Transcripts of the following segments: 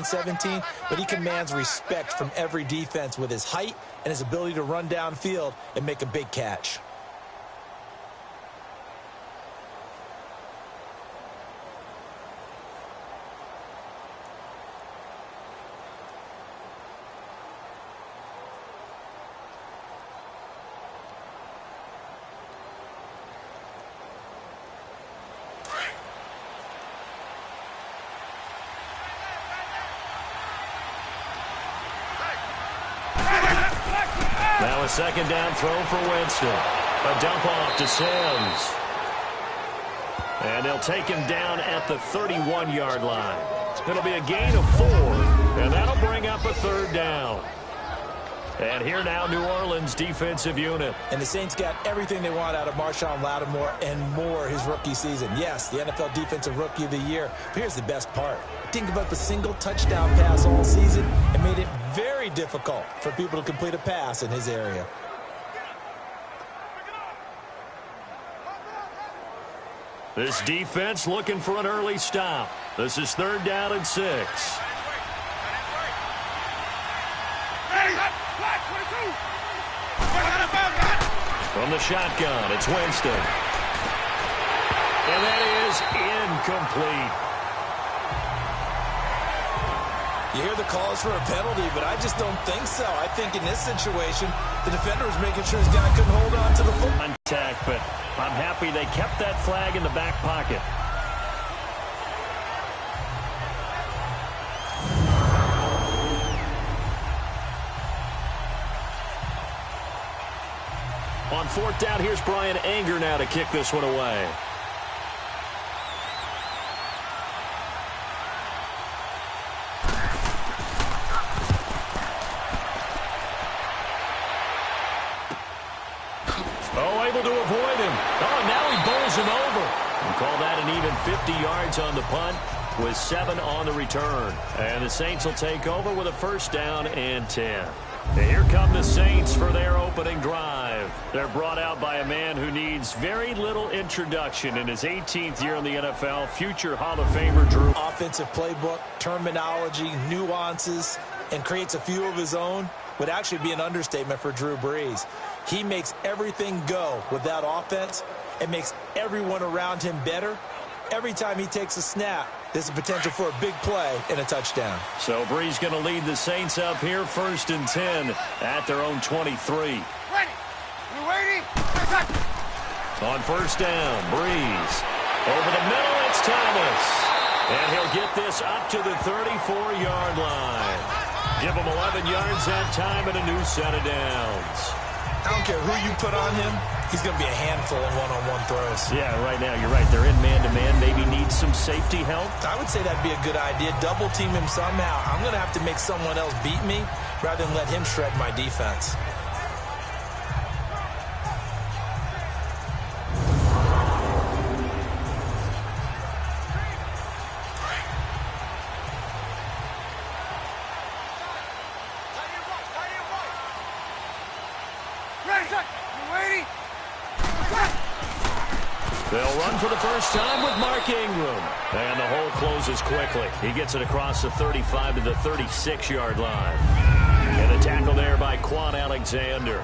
in 17, but he commands respect from every defense with his height and his ability to run downfield and make a big catch. Now a second down throw for Winston. A dump off to Sims. And they'll take him down at the 31-yard line. It'll be a gain of 4, and that'll bring up a third down. And here now, New Orleans defensive unit. And the Saints got everything they want out of Marshawn Lattimore and more his rookie season. Yes, the NFL Defensive Rookie of the Year. But here's the best part. Didn't give up a single touchdown pass all season and made it very difficult for people to complete a pass in his area. This defense looking for an early stop. This is 3rd down and 6. From the shotgun, it's Winston. And that is incomplete. You hear the calls for a penalty, but I just don't think so. I think in this situation, the defender was making sure his guy couldn't hold on to the football. Contact, but I'm happy they kept that flag in the back pocket. On 4th down, here's Brian Anger now to kick this one away. Oh, able to avoid him. Oh, now he bowls him over. And call that an even 50 yards on the punt with 7 on the return. And the Saints will take over with a 1st down and 10. And here come the Saints for their opening drive. They're brought out by a man who needs very little introduction in his 18th year in the NFL, future Hall of Famer Drew. Offensive playbook, terminology, nuances, and creates a few of his own would actually be an understatement for Drew Brees. He makes everything go with that offense and makes everyone around him better. Every time he takes a snap, there's a potential for a big play and a touchdown. So Brees going to lead the Saints up here 1st and 10 at their own 23. Ready. You waiting? On 1st down, Brees. Over the middle, it's Thomas. And he'll get this up to the 34-yard line. Give him 11 yards that time and a new set of downs. I don't care who you put on him. He's going to be a handful in one-on-one throws. Yeah, right now, you're right. They're in man-to-man. Maybe need some safety help. I would say that'd be a good idea. Double team him somehow. I'm going to have to make someone else beat me rather than let him shred my defense. They'll run for the first time with Mark Ingram. And the hole closes quickly. He gets it across the 35 to the 36-yard line. And a tackle there by Quan Alexander.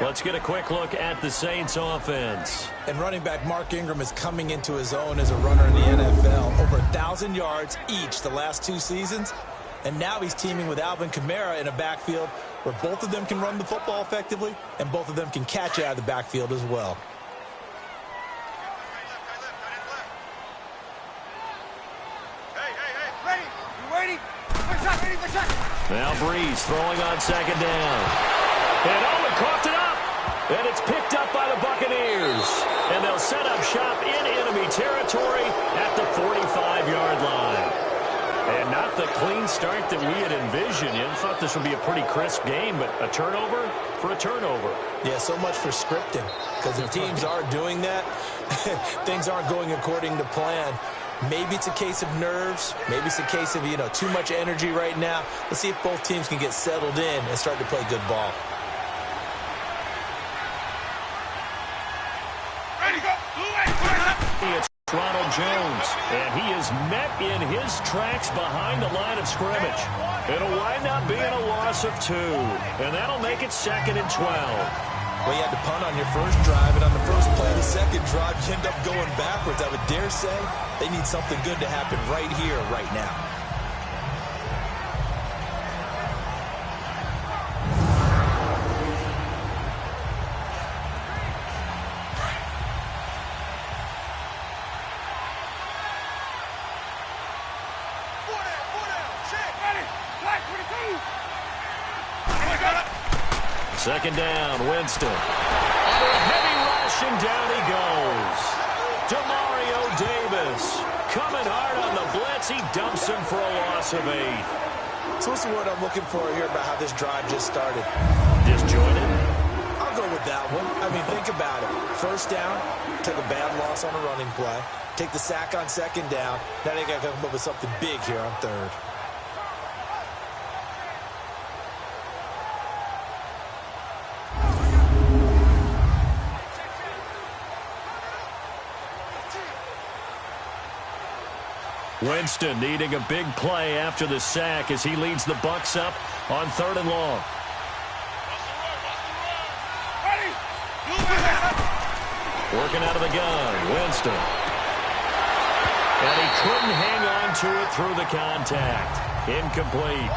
Let's get a quick look at the Saints offense. And running back Mark Ingram is coming into his own as a runner in the NFL. Over 1,000 yards each the last 2 seasons. And now he's teaming with Alvin Kamara in a backfield where both of them can run the football effectively and both of them can catch out of the backfield as well. Now Brees throwing on 2nd down. And coughed it up. And it's picked up by the Buccaneers. And they'll set up shop in enemy territory at the 45-yard line. And not the clean start that we had envisioned. You thought this would be a pretty crisp game, but a turnover for a turnover. Yeah, so much for scripting. Because if teams are doing that, things aren't going according to plan. Maybe it's a case of nerves. Maybe it's a case of, too much energy right now. Let's see if both teams can get settled in and start to play good ball. It's Ronald Jones. And he is met in his tracks behind the line of scrimmage. It'll wind up being a loss of 2. And that'll make it 2nd and 12. Well, you had to punt on your first drive, and on the first play of the second drive, you end up going backwards. I would dare say they need something good to happen right here, right now. Second down, Winston. Under a heavy rush, and down he goes. Demario Davis coming hard on the blitz. He dumps him for a loss of 8. So what's the word I'm looking for here about how this drive just started? Disjointed? I'll go with that one. I mean, think about it. First down, took a bad loss on a running play. Take the sack on second down. Now they got to come up with something big here on third. Winston needing a big play after the sack as he leads the Bucs up on 3rd and long. Working out of the gun, Winston. And he couldn't hang on to it through the contact. Incomplete.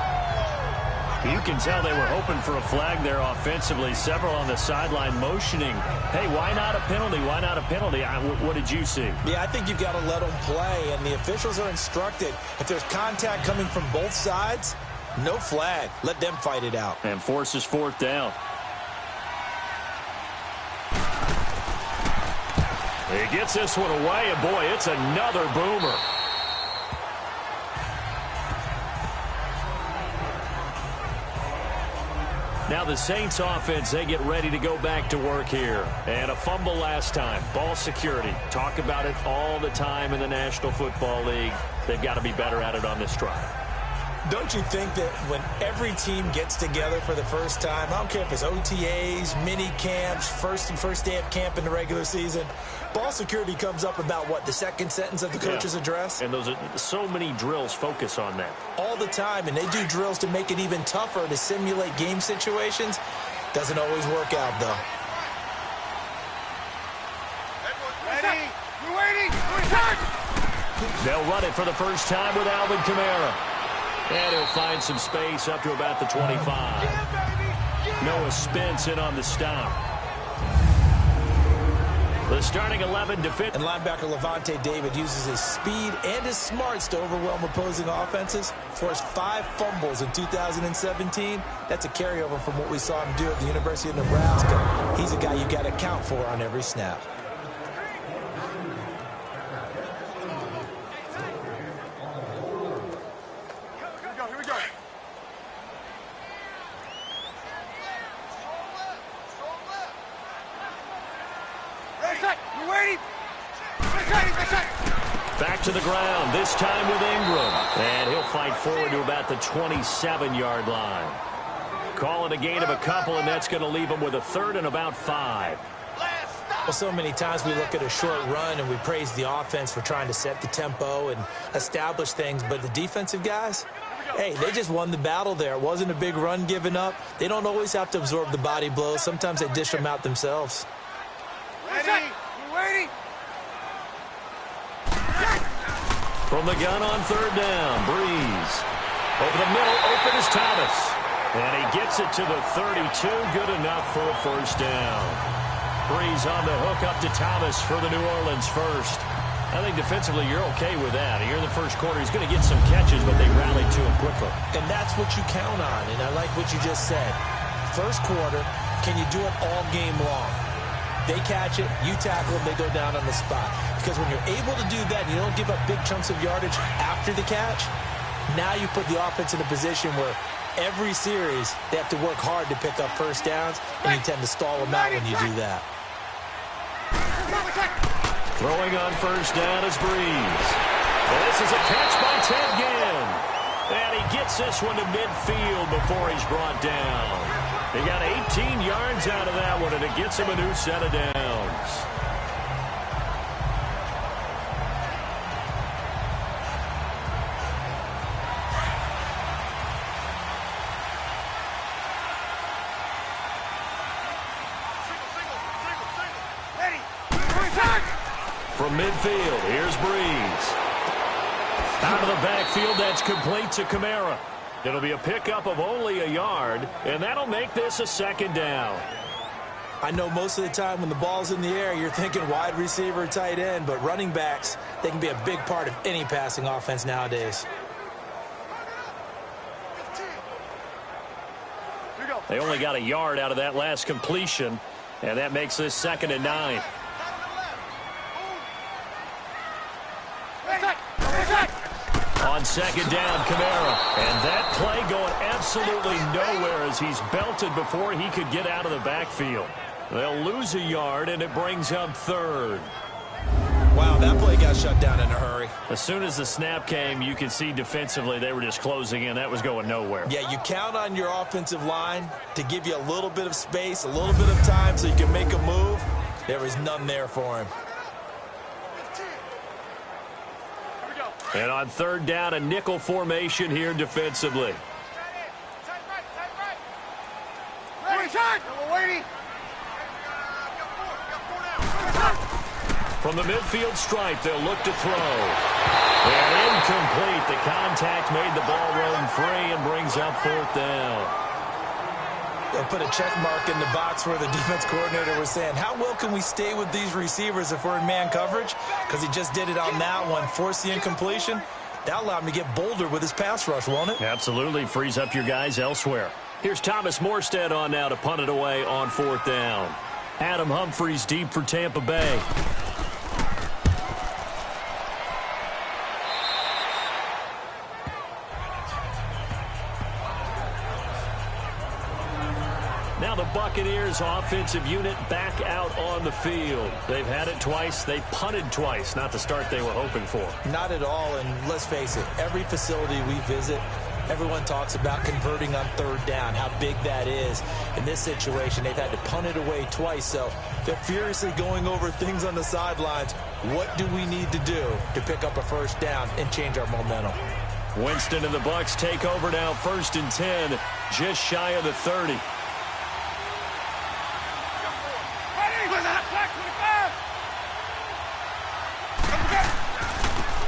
You can tell they were hoping for a flag there offensively. Several on the sideline motioning. Hey, why not a penalty? Why not a penalty? What did you see? Yeah, I think you've got to let them play, and the officials are instructed. If there's contact coming from both sides, no flag. Let them fight it out. And forces 4th down. He gets this one away, and boy, it's another boomer. Now the Saints offense, they get ready to go back to work here. And a fumble last time. Ball security. Talk about it all the time in the National Football League. They've got to be better at it on this drive. Don't you think that when every team gets together for the first time, I don't care if it's OTAs, mini camps, first day of camp in the regular season, ball security comes up about what, the second sentence of the coach's address? And those are so many drills focus on that. All the time, and they do drills to make it even tougher to simulate game situations. Doesn't always work out, though. Ready? We're waiting. They'll run it for the first time with Alvin Kamara. And he'll find some space up to about the 25. Noah Spence in on the stop. The starting 11 defense. And linebacker Levante David uses his speed and his smarts to overwhelm opposing offenses. Forced 5 fumbles in 2017. That's a carryover from what we saw him do at the University of Nebraska. He's a guy you got to count for on every snap. Back to the ground, this time with Ingram. And he'll fight forward to about the 27-yard line. Call it a gain of a couple, and that's going to leave him with a 3rd and about 5. Well, so many times we look at a short run and we praise the offense for trying to set the tempo and establish things, but the defensive guys, hey, they just won the battle there. It wasn't a big run given up. They don't always have to absorb the body blows. Sometimes they dish them out themselves. Ready? We're waiting. From the gun on 3rd down, Breeze. Over the middle, open is Thomas. And he gets it to the 32, good enough for a first down. Breeze on the hook up to Thomas for the New Orleans first. I think defensively you're okay with that. Here in the first quarter, he's going to get some catches, but they rallied to him quickly. And that's what you count on, and I like what you just said. First quarter, can you do it all game long? They catch it, you tackle them, they go down on the spot. Because when you're able to do that, you don't give up big chunks of yardage after the catch, now you put the offense in a position where every series they have to work hard to pick up first downs, and you tend to stall them out when you do that. Throwing on first down is Breeze. And this is a catch by Ted Ginn. And he gets this one to midfield before he's brought down. He got 18 yards out of that one, and it gets him a new set of downs. from midfield. Here's Breeze. Out of the backfield, that's complete to Kamara. It'll be a pickup of only a yard, and that'll make this a second down. I know most of the time when the ball's in the air, you're thinking wide receiver, tight end, but running backs, they can be a big part of any passing offense nowadays. They only got a yard out of that last completion, and that makes this 2nd and 9. On 2nd down, Kamara. And that play going absolutely nowhere as he's belted before he could get out of the backfield. They'll lose a yard, and it brings up 3rd. Wow, that play got shut down in a hurry. As soon as the snap came, you could see defensively they were just closing in. That was going nowhere. Yeah, you count on your offensive line to give you a little bit of space, a little bit of time so you can make a move. There was none there for him. And on 3rd down, a nickel formation here defensively. From the midfield stripe, they'll look to throw. And incomplete. The contact made the ball roam free and brings up 4th down. They'll put a check mark in the box where the defense coordinator was saying, how well can we stay with these receivers if we're in man coverage? Because he just did it on that one, forced the incompletion. That allowed him to get bolder with his pass rush, won't it? Absolutely. Frees up your guys elsewhere. Here's Thomas Morstead on now to punt it away on 4th down. Adam Humphries deep for Tampa Bay. Now the Buccaneers offensive unit back out on the field. They've had it twice. They've punted twice. Not the start they were hoping for. Not at all, and let's face it, every facility we visit, everyone talks about converting on 3rd down, how big that is. In this situation, they've had to punt it away twice, so they're furiously going over things on the sidelines. What do we need to do to pick up a 1st down and change our momentum? Winston and the Bucs take over now, 1st and 10, just shy of the 30.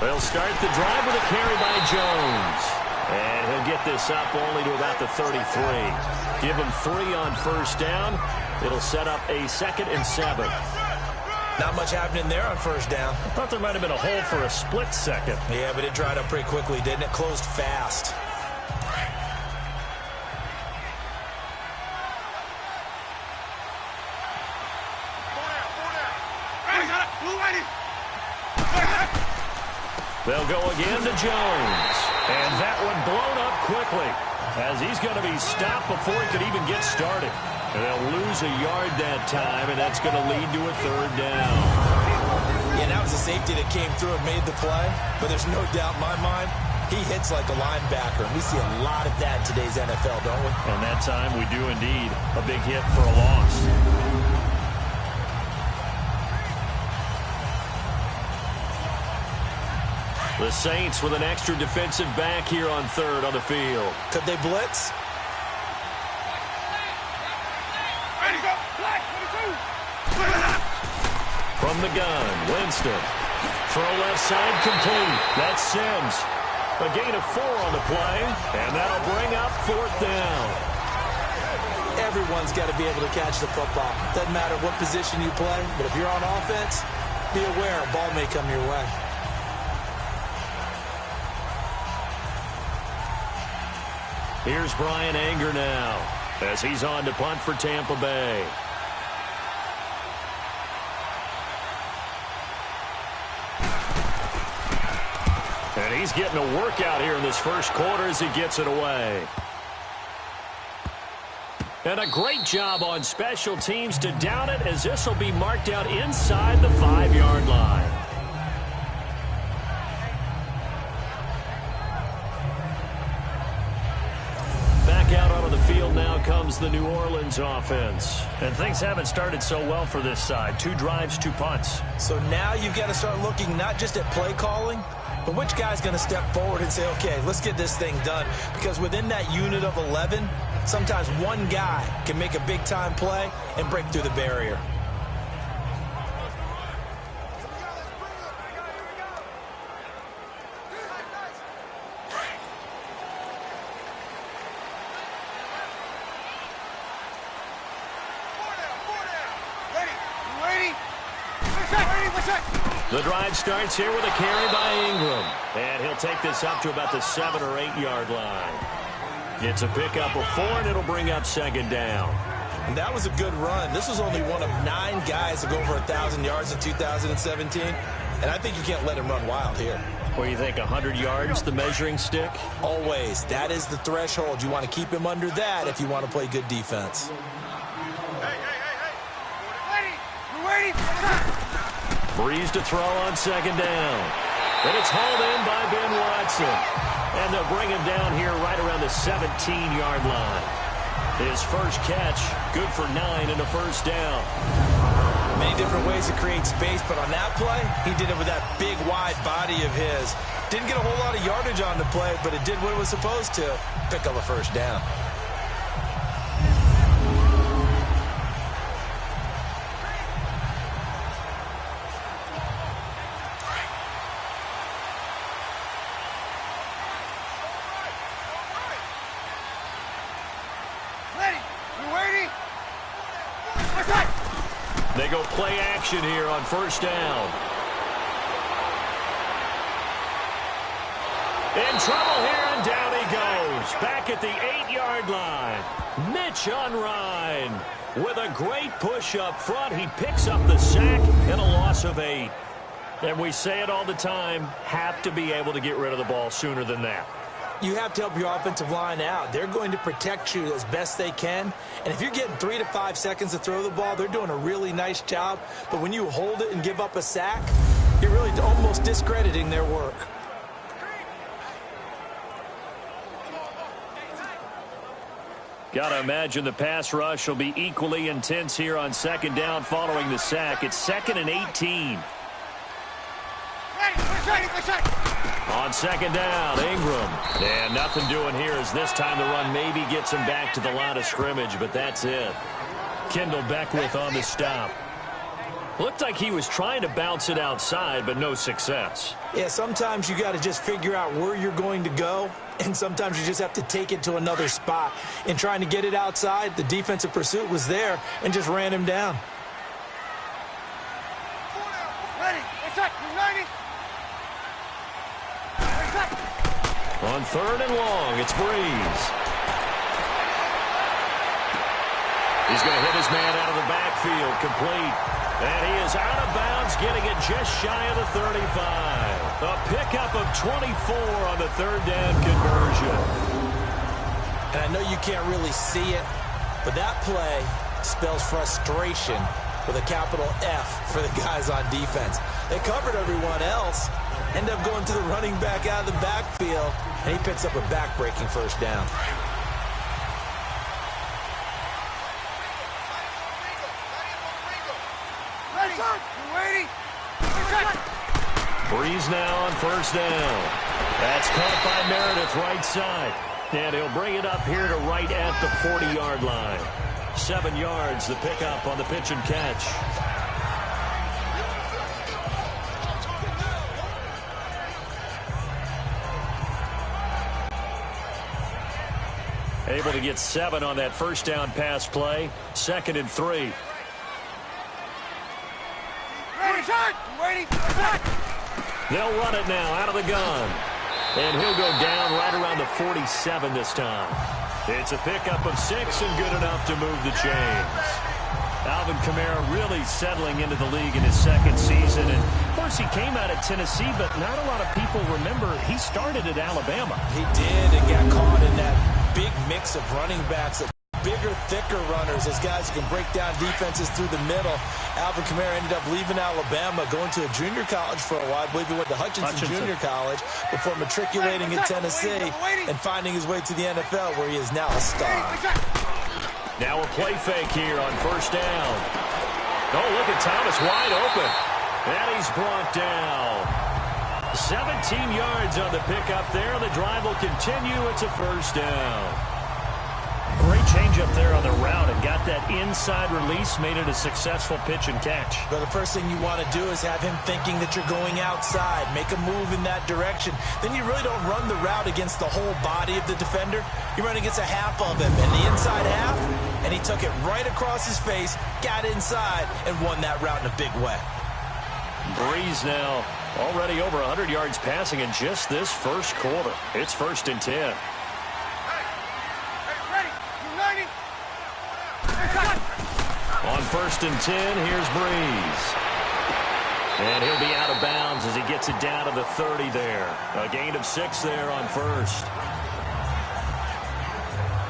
They'll start the drive with a carry by Jones. And he'll get this up only to about the 33. Give him 3 on 1st down. It'll set up a 2nd and 7. Not much happening there on 1st down. I thought there might have been a hole for a split second. Yeah, but it dried up pretty quickly, didn't it? Closed fast. They'll go again to Jones. And that one blown up quickly as he's going to be stopped before he could even get started. And they'll lose a yard that time, and that's going to lead to a 3rd down. Yeah, that was a safety that came through and made the play. But there's no doubt in my mind, he hits like a linebacker. And we see a lot of that in today's NFL, don't we? And that time we do indeed. A big hit for a loss. The Saints with an extra defensive back here on 3rd on the field. Could they blitz? Ready, go. Black, 22. From the gun, Winston. Throw left side complete. That's Sims. A gain of 4 on the play, and that'll bring up 4th down. Everyone's got to be able to catch the football. Doesn't matter what position you play, but if you're on offense, be aware a ball may come your way. Here's Brian Anger now as he's on to punt for Tampa Bay. And he's getting a workout here in this 1st quarter as he gets it away. And a great job on special teams to down it as this will be marked out inside the 5-yard line. Back out onto the field now comes the New Orleans offense. And things haven't started so well for this side. 2 drives, 2 punts. So now you've got to start looking not just at play calling, but which guy's going to step forward and say, okay, let's get this thing done. Because within that unit of 11, sometimes one guy can make a big-time play and break through the barrier. The drive starts here with a carry by Ingram. And he'll take this up to about the 7 or 8 yard line. It's a pickup of 4, and it'll bring up second down. And that was a good run. This was only one of 9 guys to go over 1,000 yards in 2017. And I think you can't let him run wild here. What do you think, 100 yards, the measuring stick? Always. That is the threshold. You want to keep him under that if you want to play good defense. Ready? Breeze to throw on second down. And it's hauled in by Ben Watson. And they'll bring him down here right around the 17-yard line. His first catch, good for 9 and a first down. Many different ways to create space, but on that play, he did it with that big, wide body of his. Didn't get a whole lot of yardage on the play, but it did what it was supposed to. Pick up a first down. They go play action here on first down. In trouble here, and down he goes. Back at the 8-yard line. Mitch Unrein with a great push up front. He picks up the sack and a loss of 8. And we say it all the time, have to be able to get rid of the ball sooner than that. You have to help your offensive line out. They're going to protect you as best they can. And if you're getting 3 to 5 seconds to throw the ball, they're doing a really nice job. But when you hold it and give up a sack, you're really almost discrediting their work. Got to imagine the pass rush will be equally intense here on second down following the sack. It's 2nd and 18. On second down, Ingram. And nothing doing here as this time the run maybe gets him back to the line of scrimmage, but that's it. Kendall Beckwith on the stop. Looked like he was trying to bounce it outside, but no success. Yeah, sometimes you got to just figure out where you're going to go, and sometimes you just have to take it to another spot. In trying to get it outside, the defensive pursuit was there and just ran him down. Ready? On 3rd and long, it's Breeze. He's going to hit his man out of the backfield, complete. And he is out of bounds, getting it just shy of the 35. A pickup of 24 on the 3rd down conversion. And I know you can't really see it, but that play spells frustration with a capital F for the guys on defense. They covered everyone else, end up going to the running back out of the backfield, and he picks up a back-breaking first down. Breeze now on first down. That's caught by Meredith right side. And he'll bring it up here to right at the 40-yard line. 7 yards, the pickup on the pitch and catch. Able to get 7 on that first down pass play. 2nd and 3. They'll run it now out of the gun. And he'll go down right around the 47 this time. It's a pickup of 6 and good enough to move the chains. Alvin Kamara really settling into the league in his 2nd season. And, of course, he came out of Tennessee, but not a lot of people remember he started at Alabama. He did and got caught in that big mix of running backs, of bigger, thicker runners, as guys who can break down defenses through the middle. Alvin Kamara ended up leaving Alabama, going to a junior college for a while. I believe he went to Hutchinson Junior College before matriculating in Tennessee and finding his way to the NFL, where he is now a star. Now a play fake here on first down. Oh, look at Thomas wide open. And he's brought down. 17 yards on the pickup there. The drive will continue. It's a first down. Great change up there on the route and got that inside release, made it a successful pitch and catch. But the first thing you want to do is have him thinking that you're going outside, make a move in that direction. Then you really don't run the route against the whole body of the defender. You run against a half of him, and the inside half, and he took it right across his face, got inside, and won that route in a big way. Breeze now already over 100 yards passing in just this first quarter. It's 1st and 10. Hey, ready. United. On 1st and 10, here's Breeze. And he'll be out of bounds as he gets it down to the 30 there. A gain of 6 there on 1st.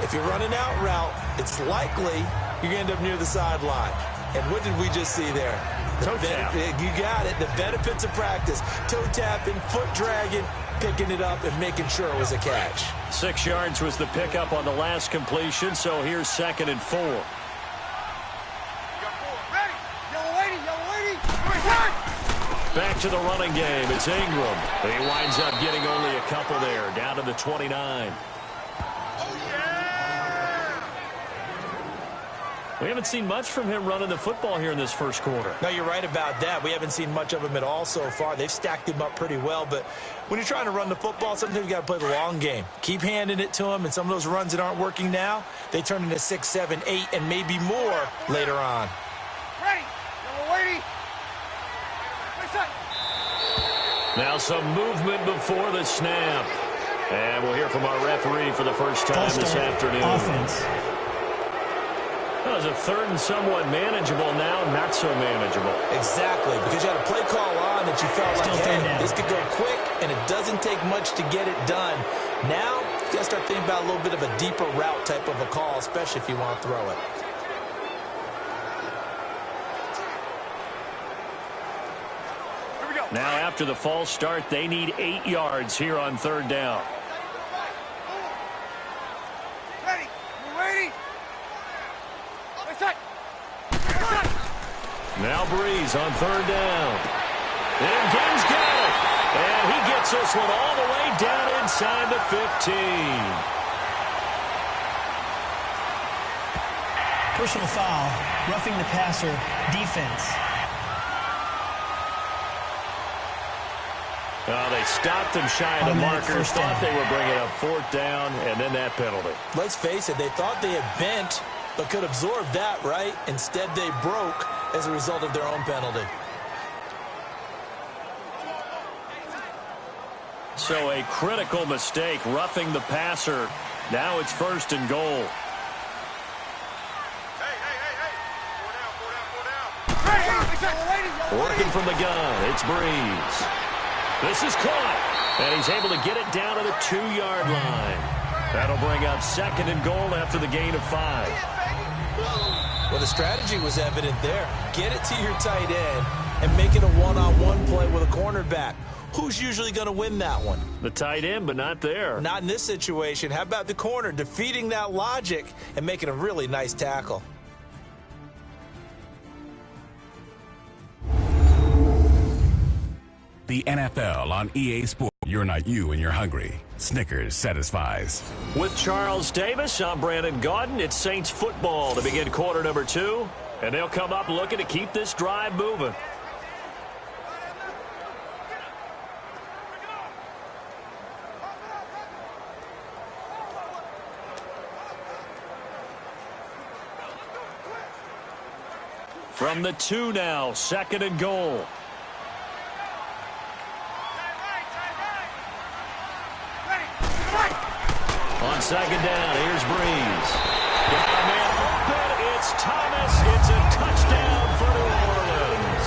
If you're running out route, it's likely you're going to end up near the sideline. And what did we just see there? Toe tap. You got it. The benefits of practice. Toe tapping, foot dragging, picking it up, and making sure it was a catch. 6 yards was the pickup on the last completion, so here's 2nd and 4. Ready. Yellow lady. Back to the running game. It's Ingram. He winds up getting only a couple there, down to the 29. We haven't seen much from him running the football here in this first quarter. No, you're right about that. We haven't seen much of him at all so far. They've stacked him up pretty well, but when you're trying to run the football, sometimes you got to play the long game. Keep handing it to him, and some of those runs that aren't working now, they turn into 6, 7, 8, and maybe more later on. Ready. Yellow lady. Now some movement before the snap. And we'll hear from our referee for the first time this afternoon. Offense. That was a 3rd and somewhat manageable, now not so manageable. Exactly, because you had a play call on that you felt like, hey, this could go quick, and it doesn't take much to get it done. Now, you got to start thinking about a little bit of a deeper route type of a call, especially if you want to throw it. Now, after the false start, they need 8 yards here on 3rd down. Ready. You ready? Now Breeze on 3rd down. And Gaines got it. And he gets this one all the way down inside the 15. Personal foul, roughing the passer, defense. They stopped him shy of the markers, thought they were bringing up 4th down, and then that penalty. Let's face it, they thought they had bent, but could absorb that, right? Instead, they broke as a result of their own penalty. So a critical mistake, roughing the passer. Now it's 1st and goal. Working from the gun, it's Breeze. This is caught, and he's able to get it down to the 2-yard line. That'll bring up 2nd and goal after the gain of 5. Well, the strategy was evident there. Get it to your tight end and make it a one-on-one play with a cornerback. Who's usually going to win that one? The tight end, but not there. Not in this situation. How about the corner defeating that logic and making a really nice tackle? The NFL on EA Sports. You're not you and you're hungry. Snickers satisfies. With Charles Davis, I'm Brandon Gaudin. It's Saints football to begin quarter number 2. And they'll come up looking to keep this drive moving. From the 2 now, 2nd and goal. On 2nd down, here's Breeze. Got a man open. It's Thomas. It's a touchdown for New Orleans.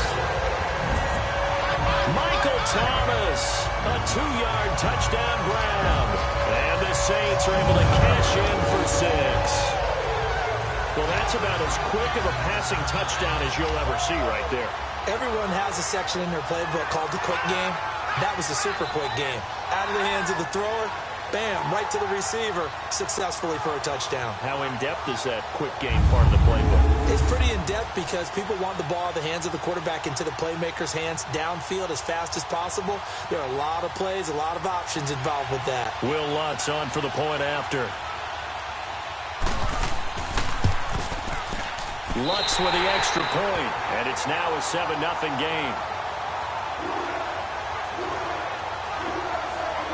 Michael Thomas, a 2-yard touchdown grab. And the Saints are able to cash in for 6. Well, that's about as quick of a passing touchdown as you'll ever see right there. Everyone has a section in their playbook called the quick game. That was a super quick game. Out of the hands of the thrower, bam, right to the receiver, successfully for a touchdown. How in-depth is that quick game part of the playbook? It's pretty in-depth because people want the ball in the hands of the quarterback into the playmaker's hands downfield as fast as possible. There are a lot of plays, a lot of options involved with that. Will Lutz on for the point after. Lutz with the extra point, and it's now a 7-0 game.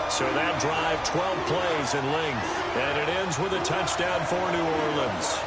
So that drive, 12 plays in length, and it ends with a touchdown for New Orleans.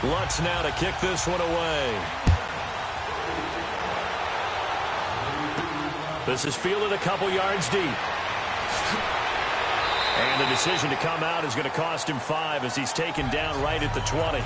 Lutz now to kick this one away. This is fielded a couple yards deep. And the decision to come out is going to cost him 5 as he's taken down right at the 20.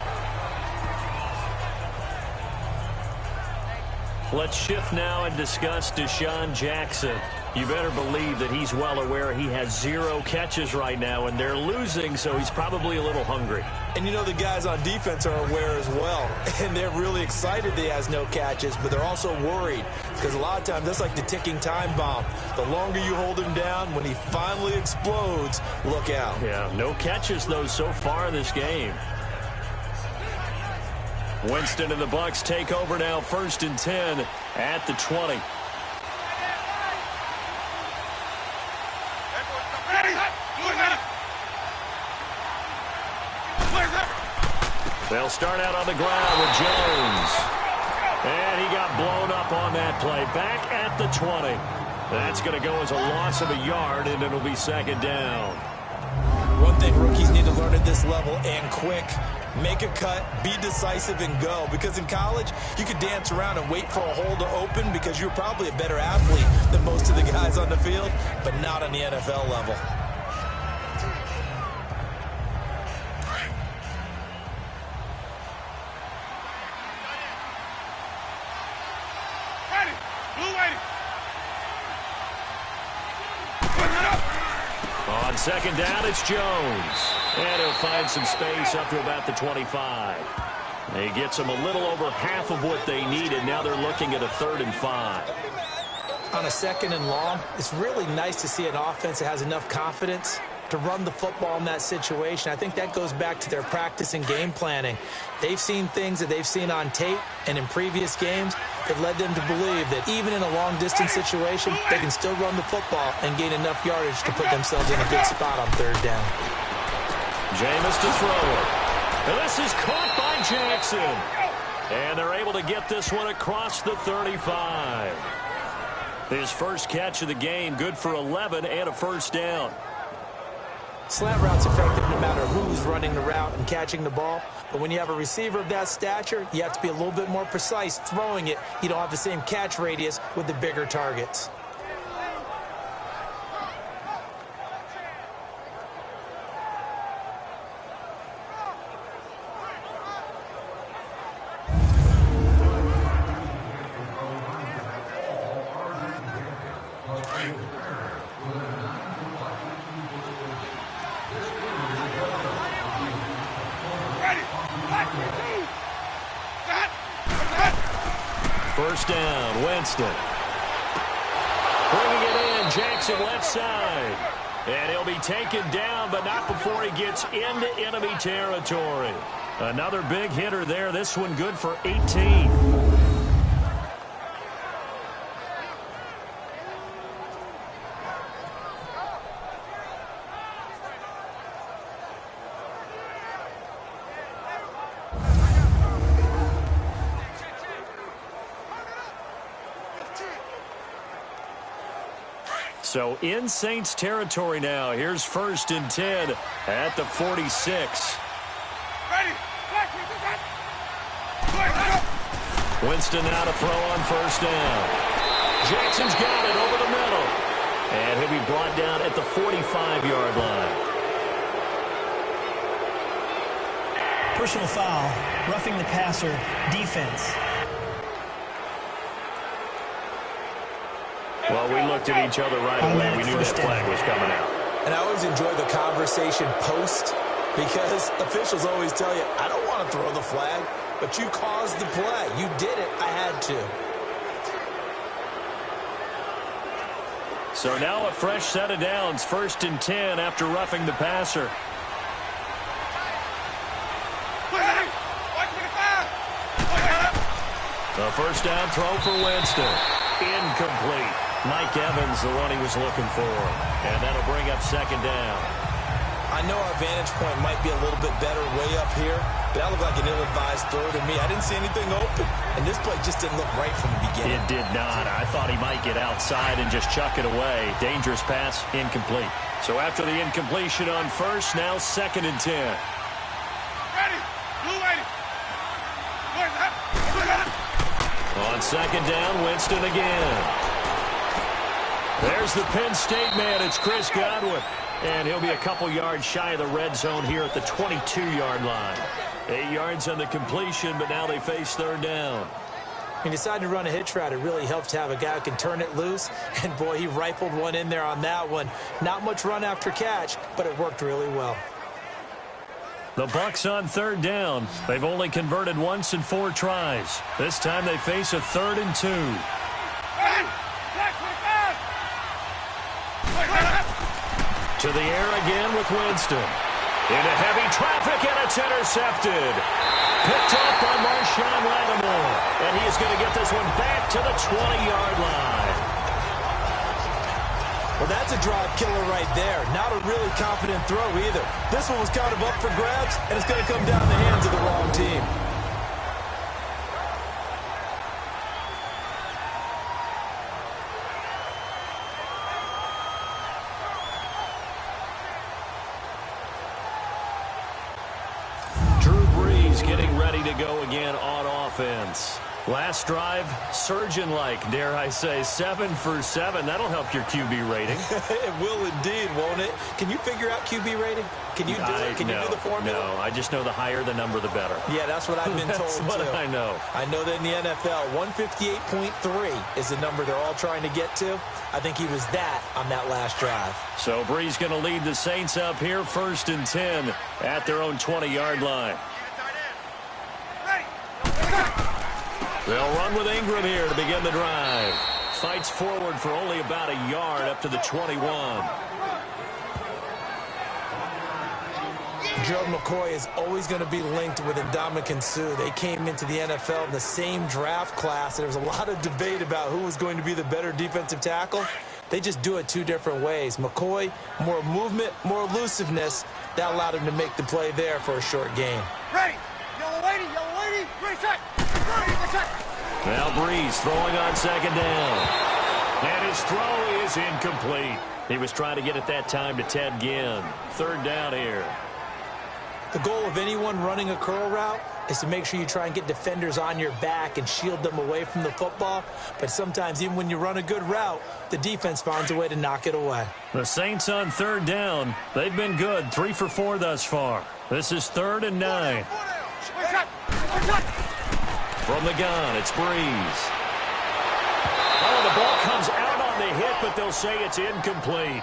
Let's shift now and discuss Deshaun Jackson. You better believe that he's well aware he has 0 catches right now, and they're losing, so he's probably a little hungry. And you know the guys on defense are aware as well, and they're really excited that he has no catches, but they're also worried because a lot of times that's like the ticking time bomb. The longer you hold him down, when he finally explodes, look out. Yeah, no catches, though, so far this game. Winston and the Bucs take over now, 1st and 10 at the 20. They'll start out on the ground with Jones. And he got blown up on that play. Back at the 20. That's going to go as a loss of a yard, and it'll be 2nd down. One thing rookies need to learn at this level, and quick, make a cut, be decisive, and go. Because in college, you could dance around and wait for a hole to open because you're probably a better athlete than most of the guys on the field, but not on the NFL level. On 2nd down, it's Jones. And he'll find some space up to about the 25. He gets them a little over half of what they needed. Now they're looking at a 3rd and 5. On a 2nd and long, it's really nice to see an offense that has enough confidence to run the football in that situation. I think that goes back to their practice and game planning. They've seen things that they've seen on tape and in previous games that led them to believe that even in a long-distance situation, they can still run the football and gain enough yardage to put themselves in a good spot on 3rd down. Jameis to throw it. And this is caught by Jackson. And they're able to get this one across the 35. His first catch of the game, good for 11 and a 1st down. Slant route's effective no matter who's running the route and catching the ball. But when you have a receiver of that stature, you have to be a little bit more precise throwing it. You don't have the same catch radius with the bigger targets. First down, Winston. Bringing it in, Jackson left side. And he'll be taken down, but not before he gets into enemy territory. Another big hitter there. This one good for 18. So in Saints territory now. Here's 1st and 10 at the 46. Winston now to throw on 1st down. Jackson's got it over the middle. And he'll be brought down at the 45-yard line. Personal foul, roughing the passer, defense. Well, we looked at each other right away. We knew that flag was coming out. And I always enjoy the conversation post because officials always tell you, I don't want to throw the flag, but you caused the play. You did it. I had to. So now a fresh set of downs. 1st and 10 after roughing the passer. A 1st down throw for Winston. Incomplete. Mike Evans, the one he was looking for. And that'll bring up 2nd down. I know our vantage point might be a little bit better way up here, but that looked like an ill-advised throw to me. I didn't see anything open, and this play just didn't look right from the beginning. It did not. I thought he might get outside and just chuck it away. Dangerous pass, incomplete. So after the incompletion on 1st, now 2nd and 10. Ready. Blue lady. On second down, Winston again. There's the Penn State man. It's Chris Godwin. And he'll be a couple yards shy of the red zone here at the 22-yard line. 8 yards on the completion, but now they face third down. He decided to run a hitch route. It really helps to have a guy who can turn it loose. And, boy, he rifled one in there on that one. Not much run after catch, but it worked really well. The Bucs on third down. They've only converted once in 4 tries. This time they face a 3rd and 2. To the air again with Winston. Into heavy traffic, and it's intercepted. Picked up by Marshawn Lattimore. And he is going to get this one back to the 20-yard line. Well, that's a drive killer right there. Not a really confident throw either. This one was kind of up for grabs, and it's going to come down the hands of the wrong team. Drew Brees getting ready to go again on offense. Last drive, surgeon-like, dare I say, 7 for 7. That'll help your QB rating. It will indeed, won't it? Can you figure out QB rating? Can you do it? Can you do the formula? No, I just know the higher the number, the better. Yeah, that's what I've been told, That's what too. I know. I know that in the NFL, 158.3 is the number they're all trying to get to. I think he was that on that last drive. So Brees going to lead the Saints up here, 1st and 10 at their own 20-yard line. They'll run with Ingram here to begin the drive. Fights forward for only about a yard up to the 21. Gerald McCoy is always going to be linked with Ndamukong Suh. They came into the NFL in the same draft class. There was a lot of debate about who was going to be the better defensive tackle. They just do it 2 different ways. McCoy, more movement, more elusiveness. That allowed him to make the play there for a short gain. Ready. Yellow lady. Ready, set. Now Brees throwing on second down. And his throw is incomplete. He was trying to get it that time to Ted Ginn. 3rd down here. The goal of anyone running a curl route is to make sure you try and get defenders on your back and shield them away from the football. But sometimes even when you run a good route, the defense finds a way to knock it away. The Saints on 3rd down. They've been good, 3 for 4 thus far. This is 3rd and 9. From the gun, it's Brees. Oh, the ball comes out on the hit, but they'll say it's incomplete.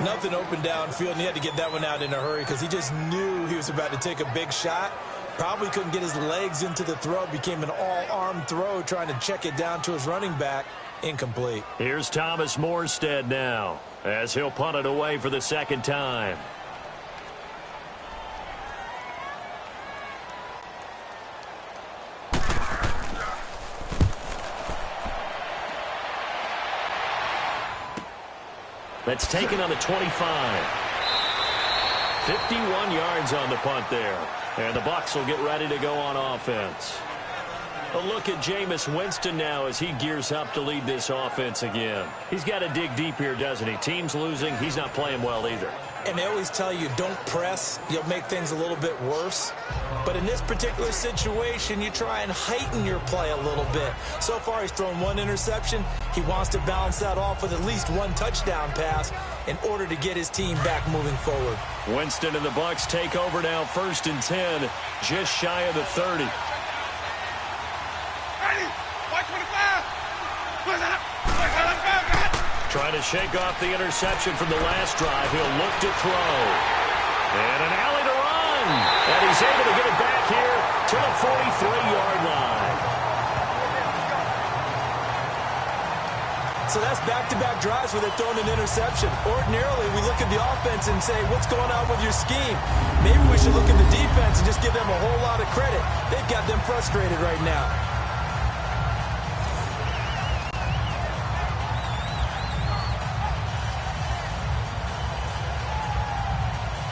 Nothing open downfield, and he had to get that one out in a hurry because he just knew he was about to take a big shot. Probably couldn't get his legs into the throw. Became an all-arm throw trying to check it down to his running back. Incomplete. Here's Thomas Morstead now as he'll punt it away for the 2nd time. That's taken on the 25. 51 yards on the punt there. And the Bucs will get ready to go on offense. A look at Jameis Winston now as he gears up to lead this offense again. He's got to dig deep here, doesn't he? Team's losing. He's not playing well either. And they always tell you, don't press. You'll make things a little bit worse. But in this particular situation, you try and heighten your play a little bit. So far, he's thrown 1 interception. He wants to balance that off with at least 1 touchdown pass in order to get his team back moving forward. Winston and the Bucs take over now, 1st and 10, just shy of the 30. Trying to shake off the interception from the last drive. He'll look to throw. And an alley to run. And he's able to get it back here to the 43-yard line. So that's back-to-back drives where they're throwing an interception. Ordinarily, we look at the offense and say, what's going on with your scheme? Maybe we should look at the defense and just give them a whole lot of credit. They've got them frustrated right now.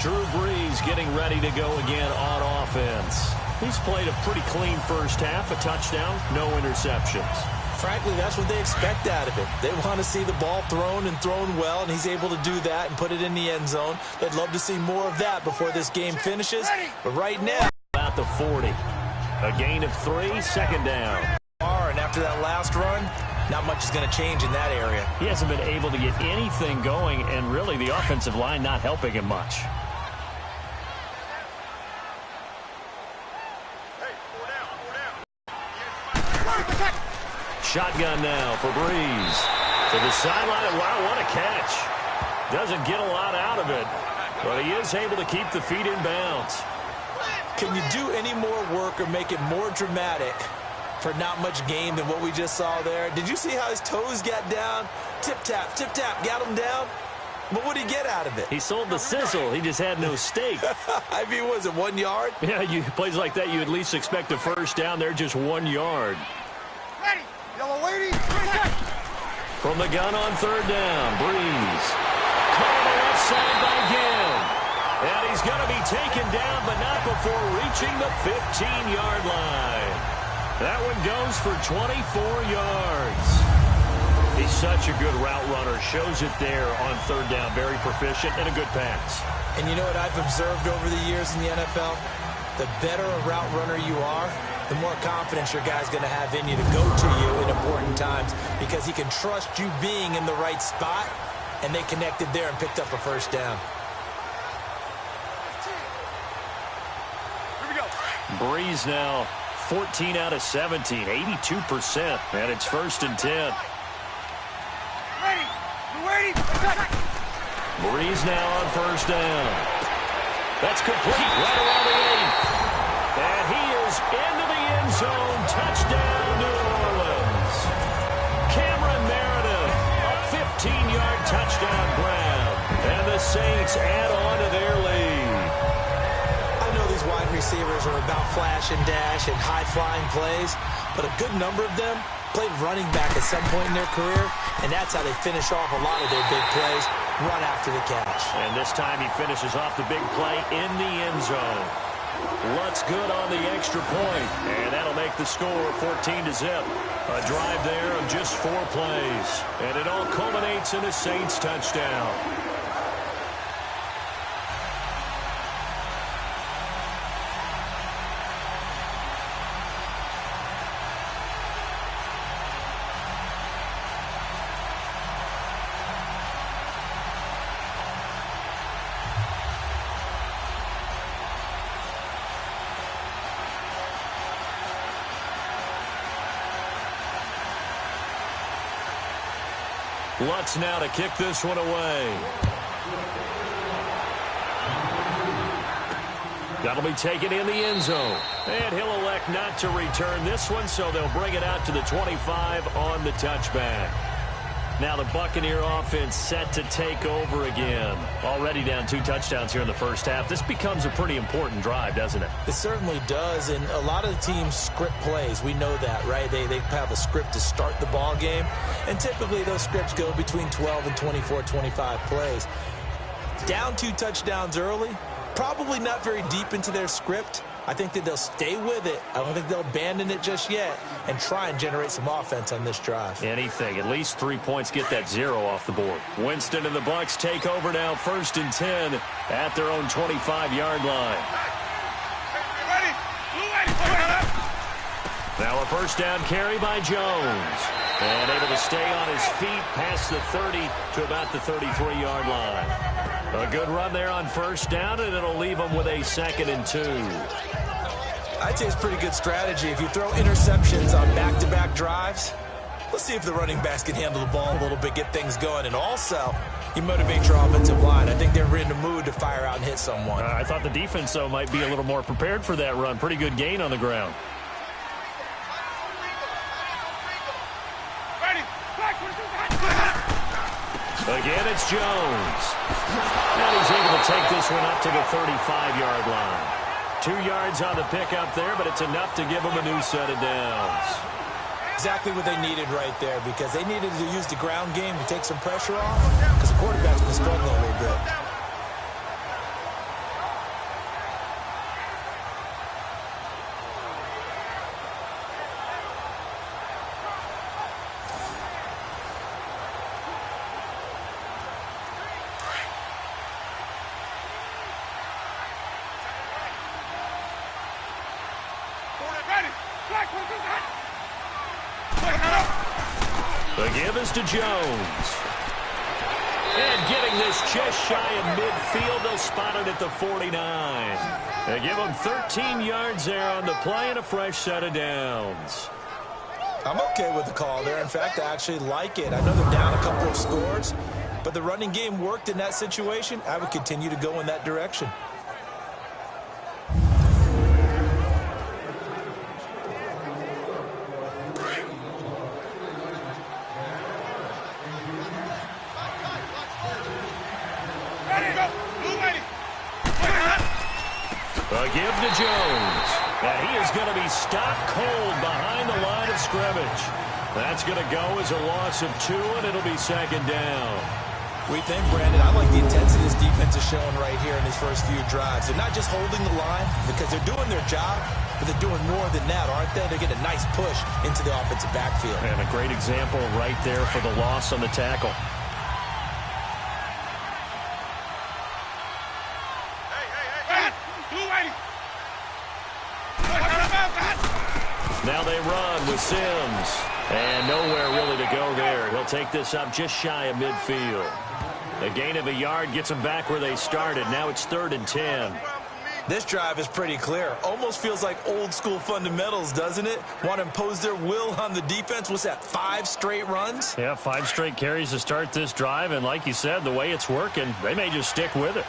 Drew Brees getting ready to go again on offense. He's played a pretty clean first half, a touchdown, no interceptions. Frankly, that's what they expect out of it. They want to see the ball thrown and thrown well, and he's able to do that and put it in the end zone. They'd love to see more of that before this game finishes. But right now, at the 40. A gain of 3, second down. And after that last run, not much is going to change in that area. He hasn't been able to get anything going, and really the offensive line not helping him much. Shotgun now for Breeze. To the sideline, and wow, what a catch. Doesn't get a lot out of it, but he is able to keep the feet in bounds. Can you do any more work or make it more dramatic for not much gain than what we just saw there? Did you see how his toes got down? Tip-tap, got him down. But what did he get out of it? He sold the sizzle. He just had no steak. I mean, was it 1 yard? Yeah, plays like that, you at least expect a first down. They're just 1 yard. Ready. Yellow lady. From the gun on third down, Breeze. Caught on the left side by Gill. And he's going to be taken down, but not before reaching the 15-yard line. That one goes for 24 yards. He's such a good route runner. Shows it there on third down. Very proficient and a good pass. And you know what I've observed over the years in the NFL? The better a route runner you are, the more confidence your guy's going to have in you to go to you in important times because he can trust you being in the right spot, and they connected there and picked up a first down. Here we go. Breeze now 14 out of 17, 82%, and it's 1st and 10. Ready. You ready? Breeze now on first down. That's complete right around the 8th. And he is into the end zone. Touchdown, New Orleans. Cameron Meredith, a 15-yard touchdown grab. And the Saints add on to their lead. I know these wide receivers are about flash and dash and high-flying plays, but a good number of them played running back at some point in their career, and that's how they finish off a lot of their big plays, run after the catch. And this time he finishes off the big play in the end zone. Lutz good on the extra point, and that'll make the score 14-0. A drive there of just 4 plays, and it all culminates in a Saints touchdown. Lutz now to kick this one away. That'll be taken in the end zone. And he'll elect not to return this one, so they'll bring it out to the 25 on the touchback. Now the Buccaneer offense set to take over again. Already down 2 touchdowns here in the first half. This becomes a pretty important drive, doesn't it? It certainly does, and a lot of the teams script plays. We know that, right? They have a script to start the ball game, and typically those scripts go between 12 and 24, 25 plays. Down 2 touchdowns early, probably not very deep into their script. I think that they'll stay with it. I don't think they'll abandon it just yet and try and generate some offense on this drive. Anything. At least 3 points, get that 0 off the board. Winston and the Bucs take over now, 1st and 10 at their own 25-yard line. Ready. Now a first down carry by Jones. And able to stay on his feet past the 30 to about the 33-yard line. A good run there on first down, and it'll leave them with a 2nd and 2. I'd say it's pretty good strategy. If you throw interceptions on back-to-back drives, let's see if the running backs can handle the ball a little bit, get things going. And also, you motivate your offensive line. I think they're in the mood to fire out and hit someone. I thought the defense, though, might be a little more prepared for that run. Pretty good gain on the ground. Again, it's Jones. And he's able to take this one up to the 35-yard line. 2 yards on the pickup there, but it's enough to give them a new set of downs. Exactly what they needed right there, because they needed to use the ground game to take some pressure off, because the quarterback's been struggling a little bit. The give is to Jones. And getting this just shy of midfield, they'll spot it at the 49. They give them 13 yards there on the play and a fresh set of downs. I'm okay with the call there. In fact, I actually like it. I know they're down a couple of scores, but the running game worked in that situation. I would continue to go in that direction. A give to Jones. And he is going to be stopped cold behind the line of scrimmage. That's going to go as a loss of 2, and it'll be second down. We think, Brandon, I like the intensity this defense is showing right here in these first few drives. They're not just holding the line because they're doing their job, but they're doing more than that, aren't they? They're getting a nice push into the offensive backfield. And a great example right there for the loss on the tackle. Now they run with Sims. And nowhere really to go there. He'll take this up just shy of midfield. A gain of a yard gets them back where they started. Now it's 3rd and 10. This drive is pretty clear. Almost feels like old school fundamentals, doesn't it? Want to impose their will on the defense. What's that, 5 straight runs? Yeah, 5 straight carries to start this drive. And like you said, the way it's working, they may just stick with it.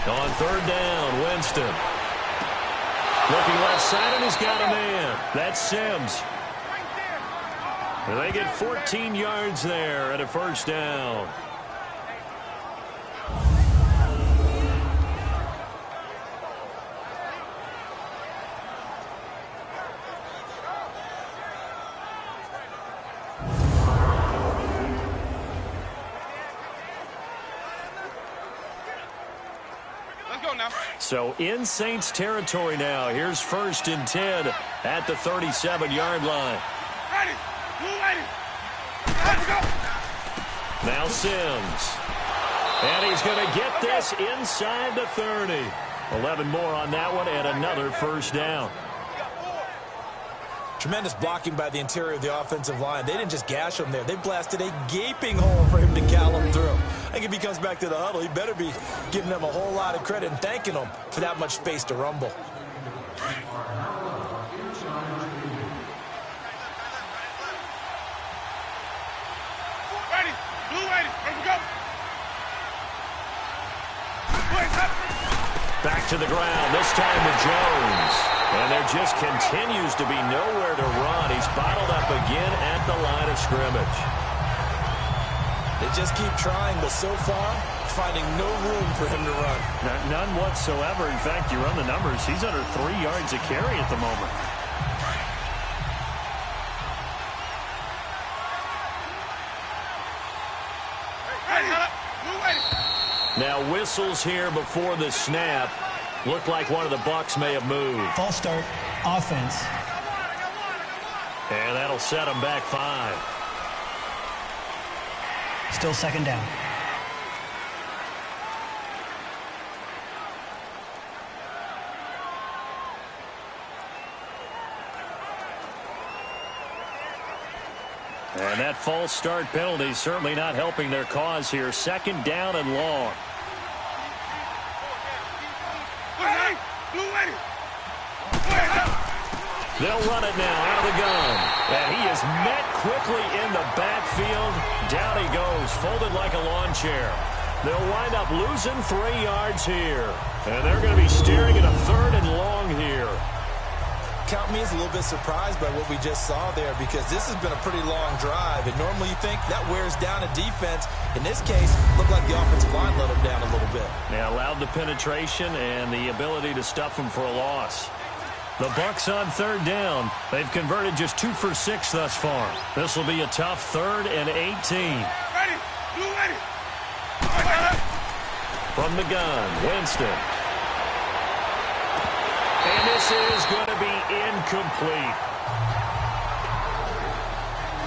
On 3rd down, Winston. Looking left side, and he's got a man. That's Sims. And they get 14 yards there at a first down. So in Saints territory now. Here's 1st and 10 at the 37-yard line. Now Sims. And he's going to get this inside the 30. 11 more on that one and another first down. Tremendous blocking by the interior of the offensive line. They didn't just gash him there. They blasted a gaping hole for him to gallop through. I think if he comes back to the huddle, he better be giving them a whole lot of credit and thanking them for that much space to rumble. Back to the ground, this time with Jones. And there just continues to be nowhere to run. He's bottled up again at the line of scrimmage. They just keep trying, but so far, finding no room for him to run. None whatsoever. In fact, you run the numbers. He's under 3 yards a carry at the moment. Now whistles here before the snap. Looked like one of the Bucs may have moved. False start, offense. And that'll set them back 5. Still second down. And that false start penalty certainly not helping their cause here. 2nd down and long. They'll run it now out of the gun. And he is met quickly in the backfield. Down he goes, folded like a lawn chair. They'll wind up losing 3 yards here. And they're going to be staring at a 3rd and long here. Count me as a little bit surprised by what we just saw there because this has been a pretty long drive. And normally you think that wears down a defense. In this case, looked like the offensive line let them down a little bit. Yeah, allowed the penetration and the ability to stuff them for a loss. The Bucs on 3rd down. They've converted just 2 for 6 thus far. This will be a tough 3rd and 18. Ready. From the gun, Winston. And this is going to be incomplete.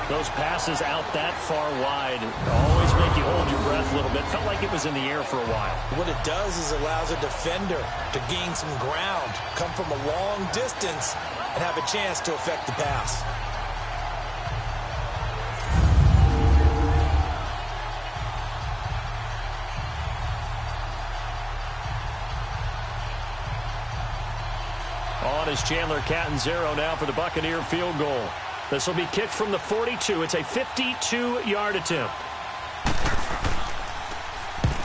Those passes out that far wide always make you hold your breath a little bit. Felt like it was in the air for a while. What it does is allows a defender to gain some ground, come from a long distance, and have a chance to affect the pass. On is Chandler Catanzaro now for the Buccaneer field goal. This will be kicked from the 42. It's a 52-yard attempt.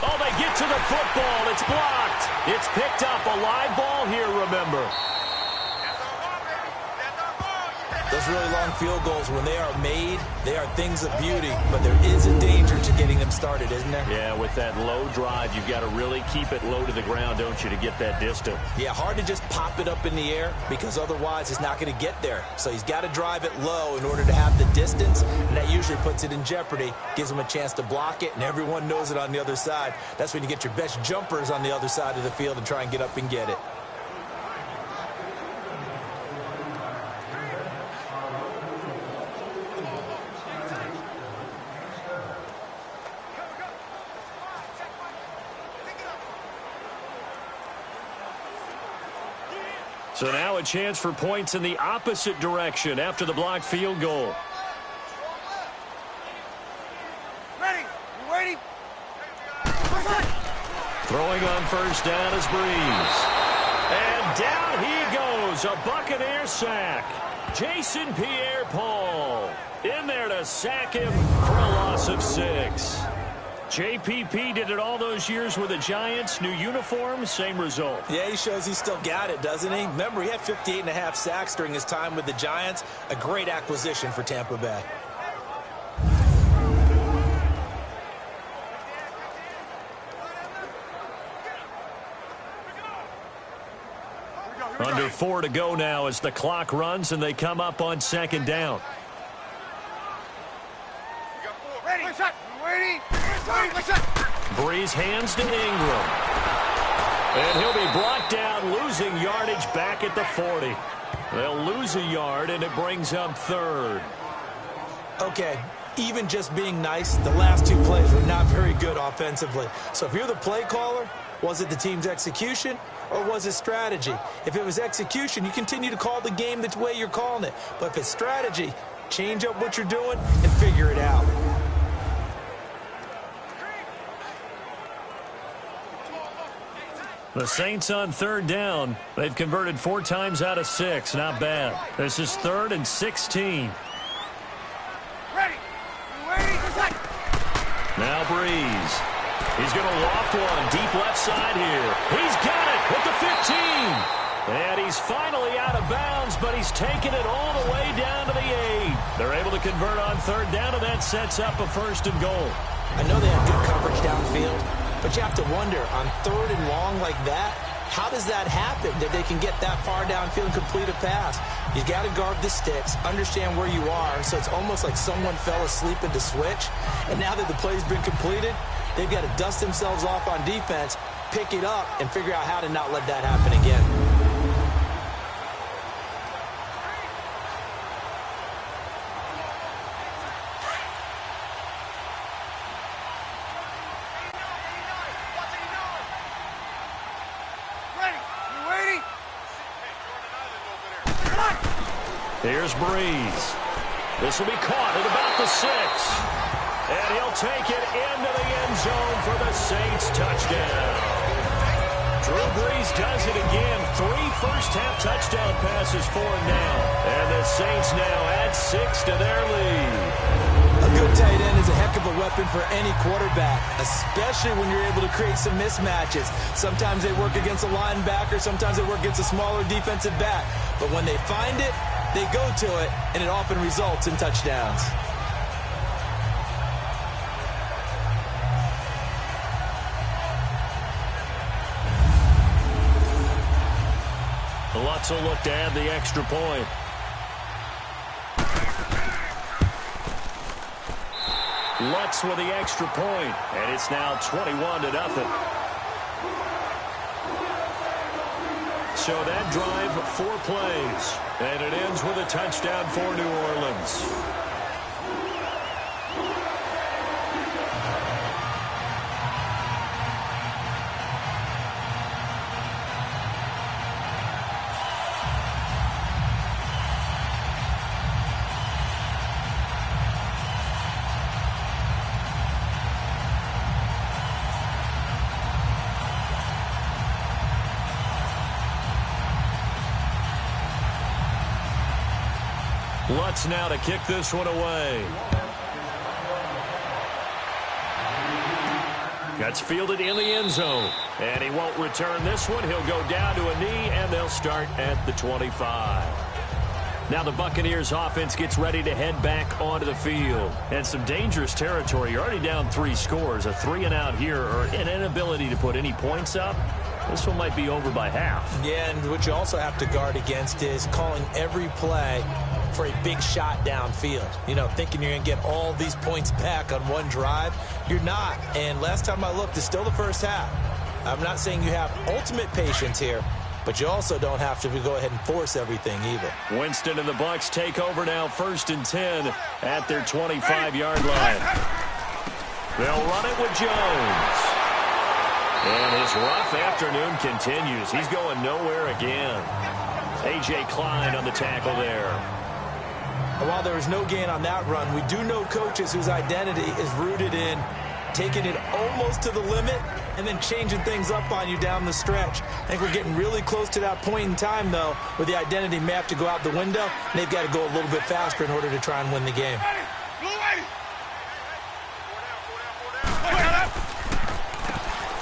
Oh, they get to the football. It's blocked. It's picked up. A live ball here, remember. Those really long field goals, when they are made, they are things of beauty, but there is a danger to getting them started, isn't there? Yeah, with that low drive, you've got to really keep it low to the ground, don't you, to get that distance. Yeah, hard to just pop it up in the air because otherwise it's not going to get there. So he's got to drive it low in order to have the distance, and that usually puts it in jeopardy, gives him a chance to block it, and everyone knows it on the other side. That's when you get your best jumpers on the other side of the field and try and get up and get it. So now a chance for points in the opposite direction after the blocked field goal. Ready? You waiting? Throwing on first down is Breeze. And down he goes. A Buccaneer sack. Jason Pierre-Paul in there to sack him for a loss of 6. JPP did it all those years with the Giants. New uniform, same result. Yeah, he shows he still got it, doesn't he? Remember, he had 58.5 sacks during his time with the Giants. A great acquisition for Tampa Bay. Under 4 to go now as the clock runs and they come up on second down. Ready? You waiting? Breeze hands to Ingram. And he'll be brought down, losing yardage back at the 40. They'll lose a yard, and it brings up third. Okay, even just being nice, the last two plays were not very good offensively. So if you're the play caller, was it the team's execution or was it strategy? If it was execution, you continue to call the game the way you're calling it. But if it's strategy, change up what you're doing and figure it out. The Saints on third down. They've converted 4 times out of 6. Not bad. This is 3rd and 16. Ready? You waiting? Now Breeze. He's going to loft one deep left side here. He's got it with the 15. And he's finally out of bounds, but he's taken it all the way down to the 8. They're able to convert on third down, and that sets up a 1st and goal. I know they have good coverage downfield, but you have to wonder, on 3rd and long like that, how does that happen, that they can get that far downfield and complete a pass? You got to guard the sticks, understand where you are, so it's almost like someone fell asleep at the switch, and now that the play's been completed, they've got to dust themselves off on defense, pick it up, and figure out how to not let that happen again. Here's Breeze. This will be caught at about the 6. And he'll take it into the end zone for the Saints touchdown. Drew Brees does it again. 3 first-half touchdown passes for him now. And the Saints now add 6 to their lead. A good tight end is a heck of a weapon for any quarterback, especially when you're able to create some mismatches. Sometimes they work against a linebacker, sometimes they work against a smaller defensive back. But when they find it, they go to it, and it often results in touchdowns. Lutz will look to add the extra point. Lutz with the extra point, and it's now 21-0. So that drive, 4 plays, and it ends with a touchdown for New Orleans. Lutz now to kick this one away. That's fielded in the end zone. And he won't return this one. He'll go down to a knee, and they'll start at the 25. Now the Buccaneers offense gets ready to head back onto the field. And some dangerous territory. You're already down 3 scores. A 3-and-out here, or an inability to put any points up. This one might be over by half. Yeah, and what you also have to guard against is calling every play for a big shot downfield. You know, thinking you're going to get all these points back on one drive. You're not. And last time I looked, it's still the first half. I'm not saying you have ultimate patience here, but you also don't have to go ahead and force everything either. Winston and the Bucs take over now, 1st and 10 at their 25-yard line. They'll run it with Jones. And his rough afternoon continues. He's going nowhere again. A.J. Klein on the tackle there. And while there was no gain on that run, we do know coaches whose identity is rooted in taking it almost to the limit and then changing things up on you down the stretch. I think we're getting really close to that point in time, though, where the identity may have to go out the window, and they've got to go a little bit faster in order to try and win the game.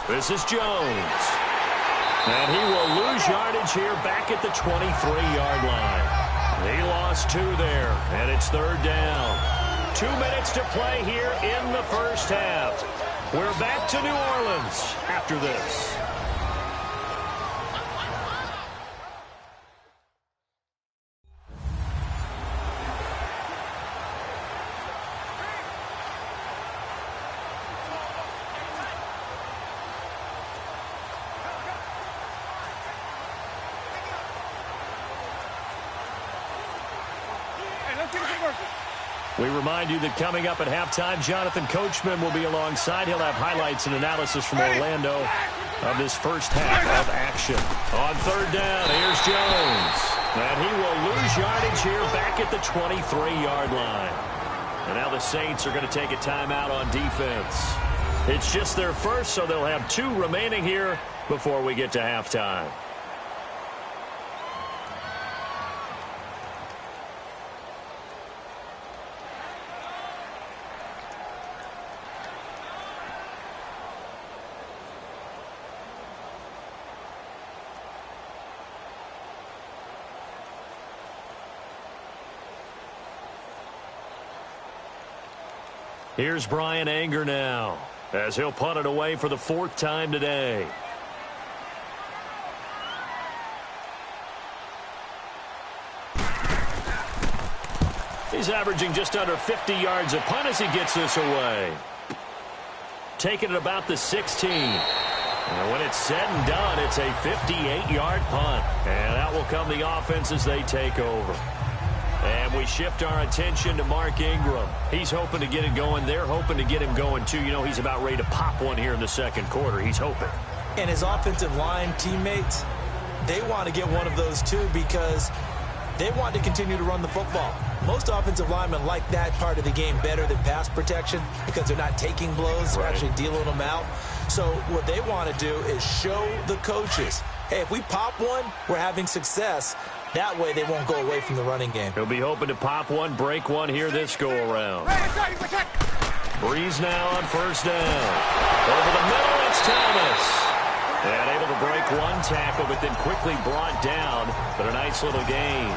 This is Jones. And he will lose yardage here back at the 23-yard line. He lost 2 there, and it's 3rd down. 2 minutes to play here in the first half. We're back to New Orleans after this. We remind you that coming up at halftime, Jonathan Coachman will be alongside. He'll have highlights and analysis from Orlando of this first half of action. On 3rd down, here's Jones. And he will lose yardage here back at the 23-yard line. And now the Saints are going to take a timeout on defense. It's just their first, so they'll have 2 remaining here before we get to halftime. Here's Brian Anger now, as he'll punt it away for the 4th time today. He's averaging just under 50 yards a punt as he gets this away. Taking it about the 16. And when it's said and done, it's a 58-yard punt. And out will come the offense as they take over. And we shift our attention to Mark Ingram. He's hoping to get it going. They're hoping to get him going, too. You know, he's about ready to pop one here in the 2nd quarter. He's hoping. And his offensive line teammates, they want to get one of those, too, because they want to continue to run the football. Most offensive linemen like that part of the game better than pass protection because they're not taking blows. They're actually dealing them out. So what they want to do is show the coaches, hey, if we pop one, we're having success. That way they won't go away from the running game. He'll be hoping to pop one, break one here this go-around. Breeze now on 1st down. Over the middle, it's Thomas. And able to break one tackle, but then quickly brought down. But a nice little gain.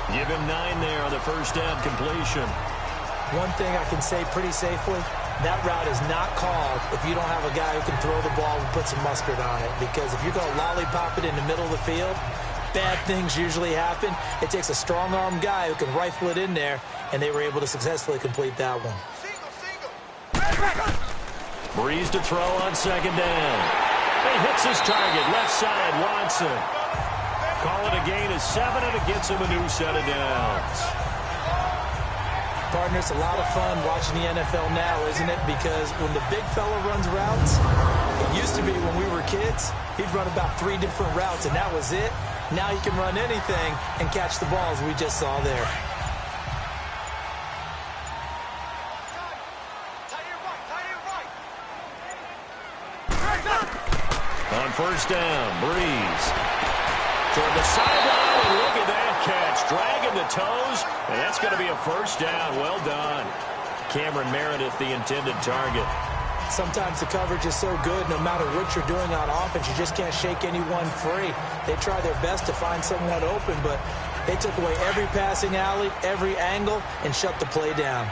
Give him 9 there on the 1st down completion. One thing I can say pretty safely, that route is not called if you don't have a guy who can throw the ball and put some mustard on it. Because if you're going to lollipop it in the middle of the field, bad things usually happen. It takes a strong-arm guy who can rifle it in there, and they were able to successfully complete that one. Breeze to throw on 2nd down. He hits his target, left side, Watson. Call it a gain of 7, and it gets him a new set of downs. Partner, it's a lot of fun watching the NFL now, isn't it? Because when the big fella runs routes, it used to be when we were kids, he'd run about 3 different routes, and that was it. Now you can run anything and catch the balls we just saw there. On 1st down, Breeze toward the sideline, and look at that catch. dragging the toes, and that's going to be a first down. Well done. Cameron Meredith, the intended target. Sometimes the coverage is so good, no matter what you're doing on offense, you just can't shake anyone free. They try their best to find someone open, but they took away every passing alley, every angle, and shut the play down.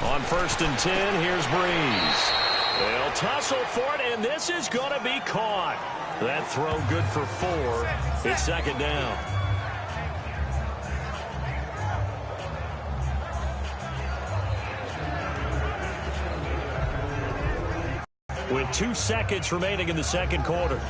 On 1st and 10, here's Breeze. They'll tussle for it, and this is going to be caught. That throw good for 4. It's 2nd down. With 2 seconds remaining in the second quarter.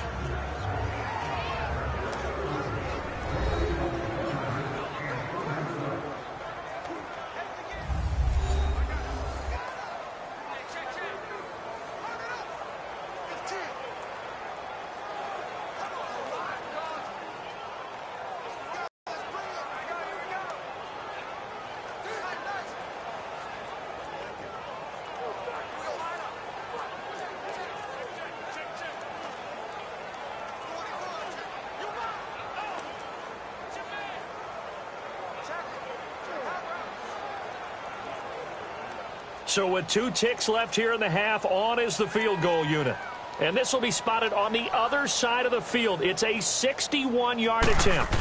So with 2 ticks left here in the half, on is the field goal unit. And this will be spotted on the other side of the field. It's a 61-yard attempt.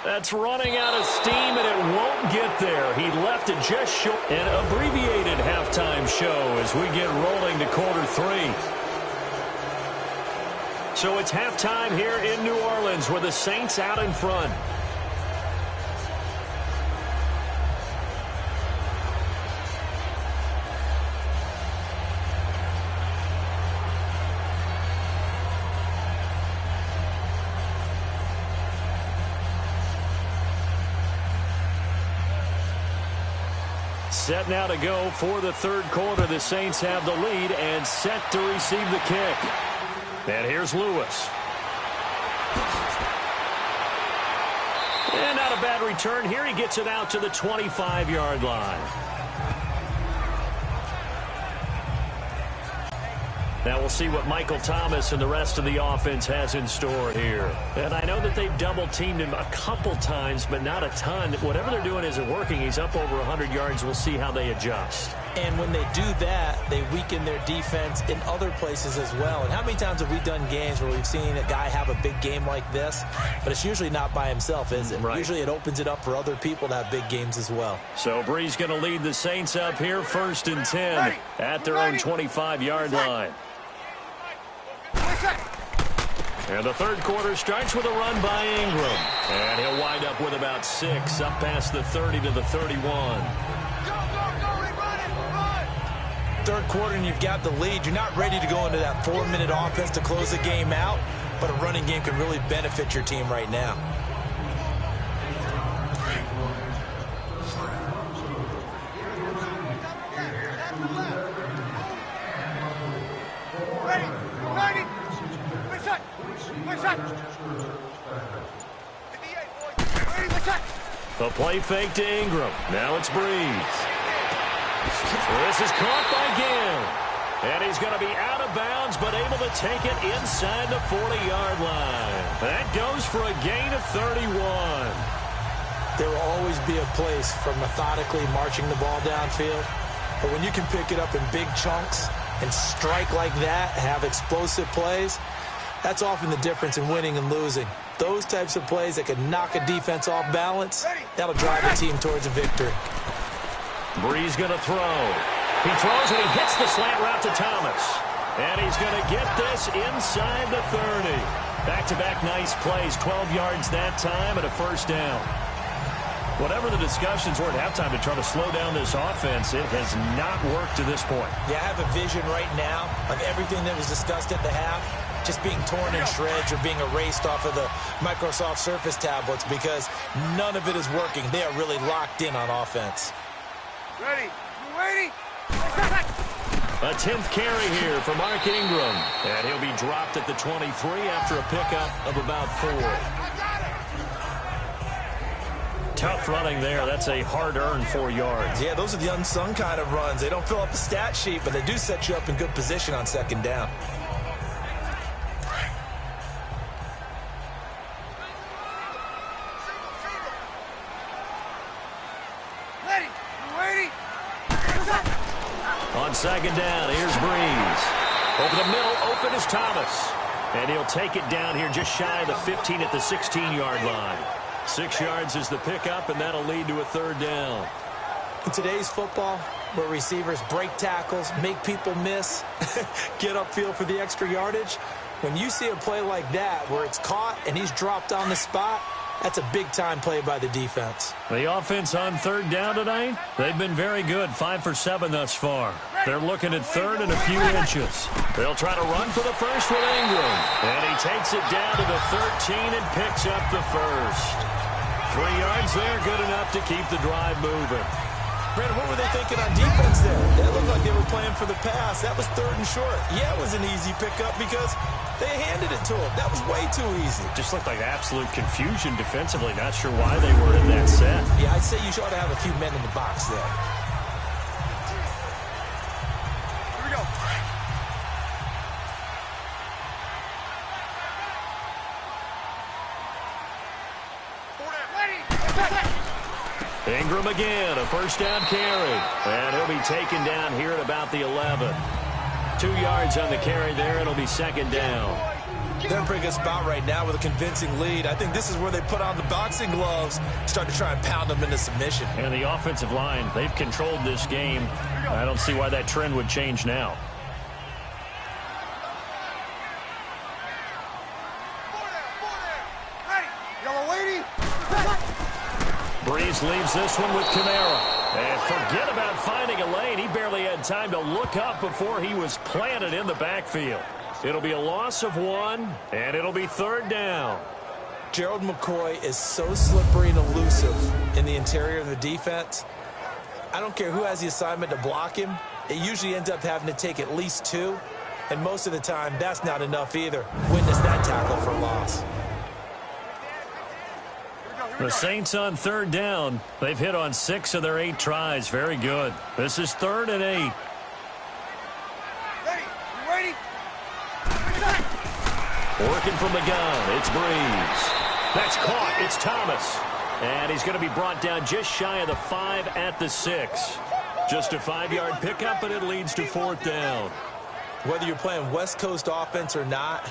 That's running out of steam, and it won't get there. He left it just short. An abbreviated halftime show as we get rolling to quarter 3. So it's halftime here in New Orleans with the Saints out in front. Set now to go for the third quarter. The Saints have the lead and set to receive the kick. And here's Lewis. And not a bad return here. He gets it out to the 25-yard line. Now we'll see what Michael Thomas and the rest of the offense has in store here. And I know that they've double-teamed him a couple times, but not a ton. Whatever they're doing isn't working. He's up over 100 yards. We'll see how they adjust. And when they do that, they weaken their defense in other places as well. And how many times have we done games where we've seen a guy have a big game like this? But it's usually not by himself, is it? Right. Usually it opens it up for other people to have big games as well. So Breeze going to lead the Saints up here 1st and 10 at their own 25-yard line. And the third quarter starts with a run by Ingram. And he'll wind up with about 6 up past the 30 to the 31. Third quarter and you've got the lead. You're not ready to go into that 4-minute offense to close the game out, but a running game can really benefit your team right now. The play fake to Ingram. Now it's Breeze. This is caught by Gill. And he's going to be out of bounds, but able to take it inside the 40-yard line. That goes for a gain of 31. There will always be a place for methodically marching the ball downfield. But when you can pick it up in big chunks and strike like that, have explosive plays, that's often the difference in winning and losing. Those types of plays that can knock a defense off balance, that'll drive a team towards a victory. Breeze going to throw. He throws and he hits the slant route to Thomas. And he's going to get this inside the 30. Back-to-back nice plays, 12 yards that time and a first down. Whatever the discussions were at halftime to try to slow down this offense, it has not worked to this point. Yeah, I have a vision right now of everything that was discussed at the half just being torn in shreds or being erased off of the Microsoft Surface tablets because none of it is working. They are really locked in on offense. Ready. You waiting? A 10th carry here for Mark Ingram. And he'll be dropped at the 23 after a pickup of about 4. Tough running there. That's a hard-earned 4 yards. Yeah, those are the unsung kind of runs. They don't fill up the stat sheet, but they do set you up in good position on second down. On second down, here's Breeze. Over the middle, open is Thomas. And he'll take it down here just shy of the 15 at the 16-yard line. 6 yards is the pickup, and that'll lead to a third down. In today's football, where receivers break tackles, make people miss, get upfield for the extra yardage, when you see a play like that where it's caught and he's dropped on the spot, that's a big-time play by the defense. The offense on third down tonight, they've been very good, 5 for 7 thus far. They're looking at third and a few inches. They'll try to run for the first with Ingram. And he takes it down to the 13 and picks up the first. 3 yards there, good enough to keep the drive moving. Brandon, what were they thinking on defense there? It looked like they were playing for the pass. That was third and short. Yeah, it was an easy pickup because they handed it to him. That was way too easy. Just looked like absolute confusion defensively. Not sure why they were in that set. Yeah, I'd say you ought to have a few men in the box there. Here we go. Ingram again, a first down carry. And he'll be taken down here at about the 11. 2 yards on the carry there. It'll be second down. They're in a pretty good spot right now with a convincing lead. I think this is where they put on the boxing gloves, start to try and pound them into submission. And the offensive line, they've controlled this game. I don't see why that trend would change now. Breeze leaves this one with Kamara. And forget about finding a lane. He barely had time to look up before he was planted in the backfield. It'll be a loss of 1, and it'll be third down. Gerald McCoy is so slippery and elusive in the interior of the defense. I don't care who has the assignment to block him. It usually ends up having to take at least 2. And most of the time, that's not enough either. Witness that tackle for a loss. The Saints on third down. They've hit on 6 of their 8 tries. Very good. This is 3rd and 8. Ready? Working from the gun. It's Breeze. That's caught. It's Thomas. And he's going to be brought down just shy of the 5 at the 6. Just a 5-yard pickup, and it leads to 4th down. Whether you're playing West Coast offense or not,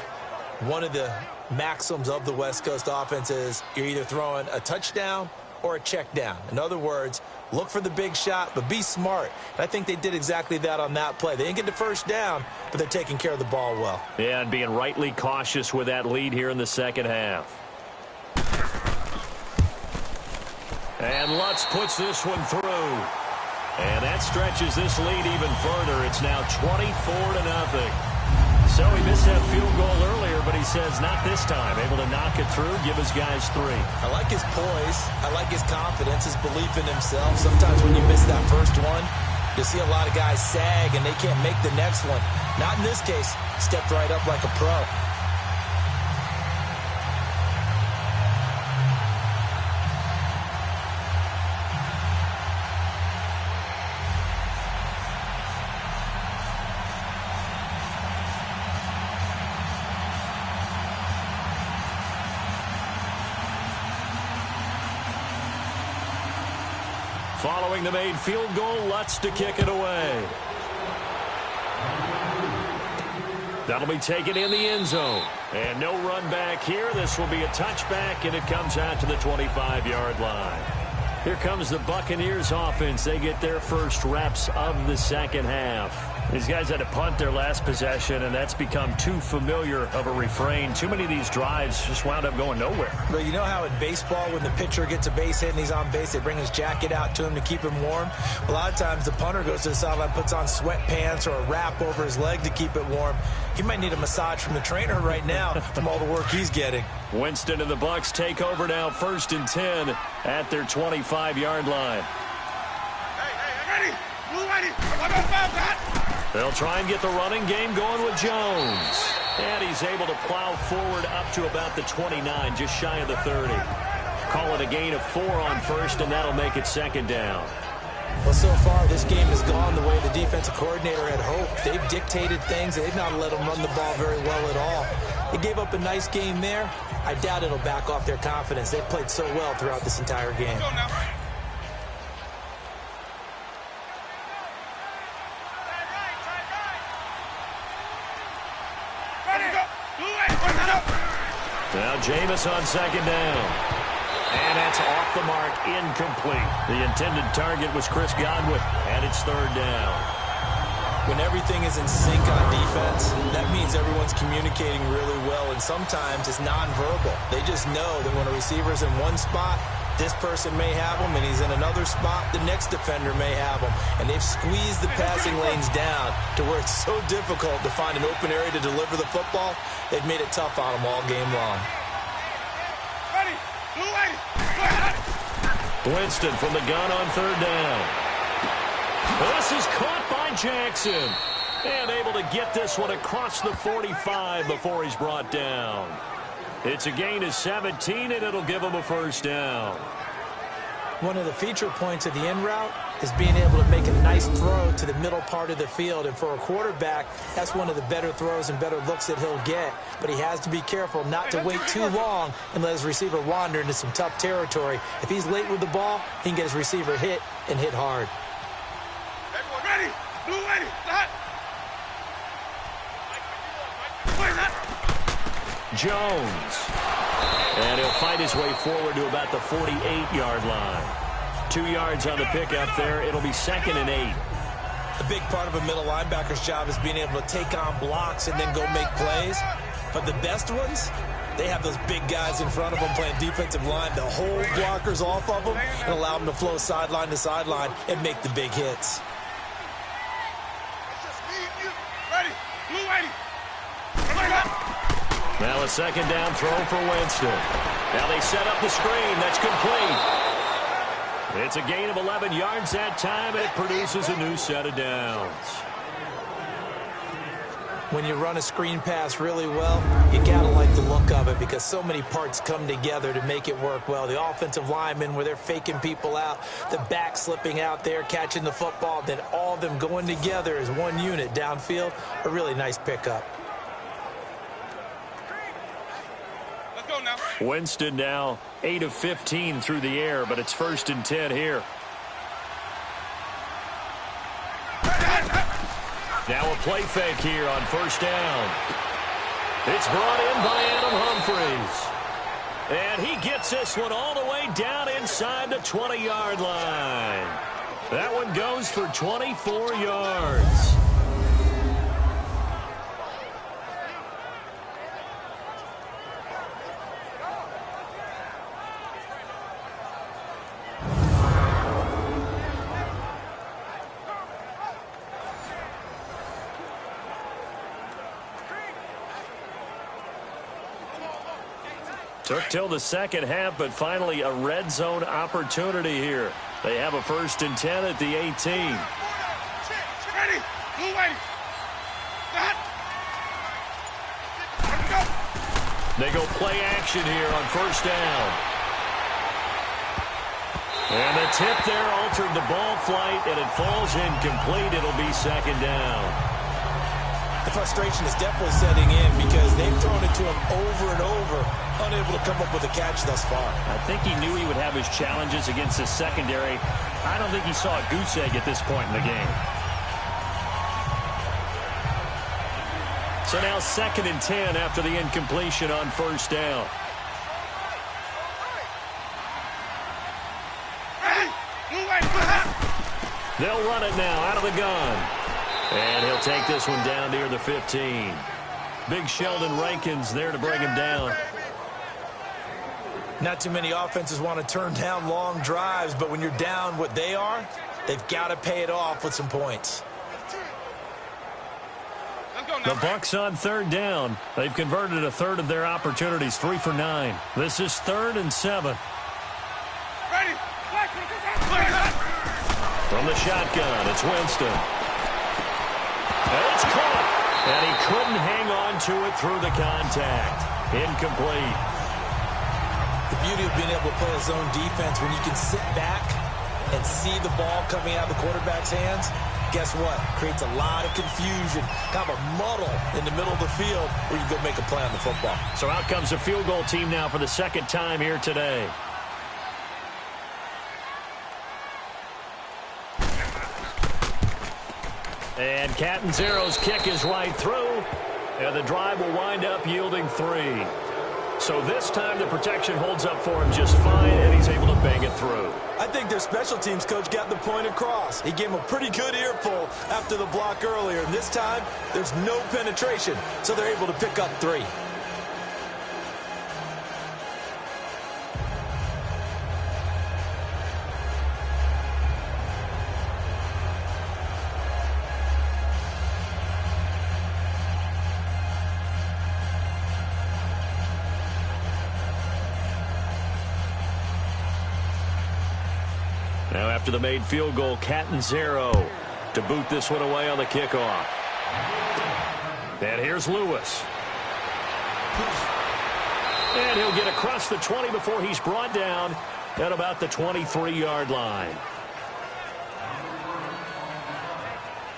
one of the maxims of the West Coast offense is you're either throwing a touchdown or a check down. In other words, look for the big shot, but be smart. And I think they did exactly that on that play. They didn't get the first down, but they're taking care of the ball well. Yeah, and being rightly cautious with that lead here in the second half. And Lutz puts this one through. And that stretches this lead even further. It's now 24-0. So he missed that field goal earlier, but he says not this time. Able to knock it through, give his guys 3. I like his poise. I like his confidence, his belief in himself. Sometimes when you miss that first one, you see a lot of guys sag and they can't make the next one. Not in this case. Stepped right up like a pro. Following the made field goal, Lutz to kick it away. That'll be taken in the end zone. And no run back here. This will be a touchback, and it comes out to the 25-yard line. Here comes the Buccaneers offense. They get their first reps of the second half. These guys had to punt their last possession, and that's become too familiar of a refrain. Too many of these drives just wound up going nowhere. But you know how in baseball, when the pitcher gets a base hit and he's on base, they bring his jacket out to him to keep him warm? A lot of times the punter goes to the sideline, puts on sweatpants or a wrap over his leg to keep it warm. He might need a massage from the trainer right now from all the work he's getting. Winston and the Bucs take over now, 1st and 10 at their 25-yard line. Ready? They'll try and get the running game going with Jones. And he's able to plow forward up to about the 29, just shy of the 30. Call it a gain of 4 on first, and that'll make it second down. Well, so far, this game has gone the way the defensive coordinator had hoped. They've dictated things, and they've not let them run the ball very well at all. They gave up a nice game there. I doubt it'll back off their confidence. They've played so well throughout this entire game. Now Jameis on second down. And that's off the mark, incomplete. The intended target was Chris Godwin, and it's third down. When everything is in sync on defense, that means everyone's communicating really well, and sometimes it's nonverbal. They just know that when a receiver's in one spot, this person may have him, and he's in another spot, the next defender may have him. And they've squeezed the passing lanes down to where it's so difficult to find an open area to deliver the football. They've made it tough on them all game long. Winston from the gun on third down. This is caught by Jackson. And able to get this one across the 45 before he's brought down. It's a gain of 17, and it'll give him a first down. One of the feature points of the in route is being able to make a nice throw to the middle part of the field. And for a quarterback, that's one of the better throws and better looks that he'll get. But he has to be careful not to wait too long and let his receiver wander into some tough territory. If he's late with the ball, he can get his receiver hit and hit hard. Everyone ready? Blue ready. Hot. Jones. And he'll fight his way forward to about the 48-yard line. 2 yards on the pickup there. It'll be 2nd and 8. A big part of a middle linebacker's job is being able to take on blocks and then go make plays. But the best ones, they have those big guys in front of them playing defensive line to hold blockers off of them and allow them to flow sideline to sideline and make the big hits. Ready? Blue ready. Now a second down throw for Winston. Now they set up the screen. That's complete. It's a gain of 11 yards that time, and it produces a new set of downs. When you run a screen pass really well, you gotta like the look of it because so many parts come together to make it work well. The offensive linemen, where they're faking people out, the back slipping out there, catching the football, then all of them going together as one unit downfield. A really nice pickup. Winston now 8 of 15 through the air, but it's 1st and 10 here. Now a play fake here on first down. It's brought in by Adam Humphries. And he gets this one all the way down inside the 20-yard line. That one goes for 24 yards. Took till the second half, but finally a red zone opportunity here. They have a 1st and 10 at the 18. Ready? Blue ready. Hot. They go play action here on first down. And the tip there altered the ball flight, and it falls incomplete. It'll be 2nd down. The frustration is definitely setting in because they've thrown it to him over and over, unable to come up with a catch thus far. I think he knew he would have his challenges against his secondary. I don't think he saw a goose egg at this point in the game. So now 2nd and 10 after the incompletion on first down. They'll run it now out of the gun. And he'll take this one down near the 15. Big Sheldon Rankins there to bring him down. Not too many offenses want to turn down long drives, but when you're down what they are, they've got to pay it off with some points. The Bucs on third down. They've converted a third of their opportunities, 3 for 9. This is 3rd and 7. Ready? From the shotgun, it's Winston. And it's caught. And he couldn't hang on to it through the contact. Incomplete. The the beauty of being able to play a zone defense when you can sit back and see the ball coming out of the quarterback's hands. Guess what? Creates a lot of confusion, kind of a muddle in the middle of the field where you go make a play on the football. So out comes the field goal team now for the second time here today. And Catanzaro's kick is right through, and the drive will wind up yielding 3. So this time the protection holds up for him just fine, and he's able to bang it through. I think their special teams coach got the point across. He gave him a pretty good earful after the block earlier. And this time, there's no penetration, so they're able to pick up 3. Now after the made field goal, Catanzaro to boot this one away on the kickoff. And here's Lewis. And he'll get across the 20 before he's brought down at about the 23-yard line.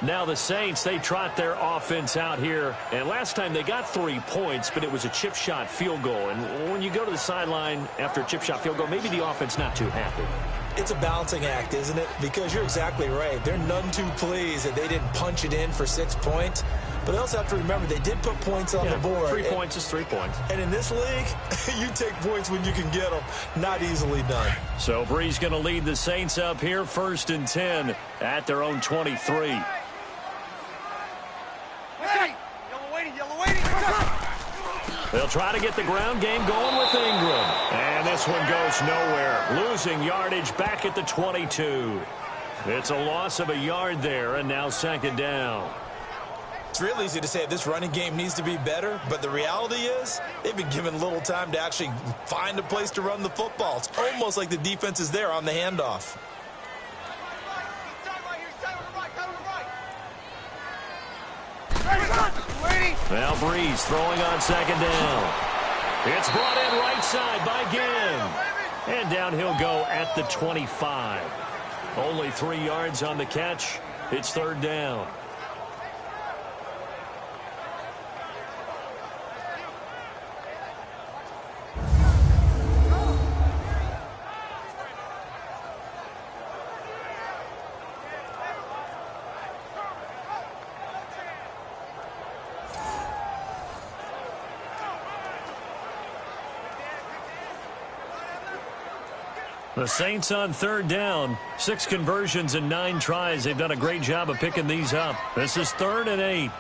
Now the Saints, they trot their offense out here. And last time they got 3 points, but it was a chip shot field goal. And when you go to the sideline after a chip shot field goal, maybe the offense not too happy. It's a balancing act, isn't it? Because you're exactly right. They're none too pleased that they didn't punch it in for 6 points. But they also have to remember they did put points on the board. 3 points is 3 points. And in this league, you take points when you can get them. Not easily done. So Bree's going to lead the Saints up here, 1st and 10 at their own 23. They'll try to get the ground game going with Ingram. And this one goes nowhere. Losing yardage back at the 22. It's a loss of a yard there, and now 2nd down. It's real easy to say this running game needs to be better, but the reality is they've been given little time to actually find a place to run the football. It's almost like the defense is there on the handoff. Now Breeze throwing on 2nd down. It's brought in right side by Ginn. And down he'll go at the 25. Only 3 yards on the catch. It's 3rd down. The Saints on 3rd down. 6 conversions and 9 tries. They've done a great job of picking these up. This is 3rd and 8.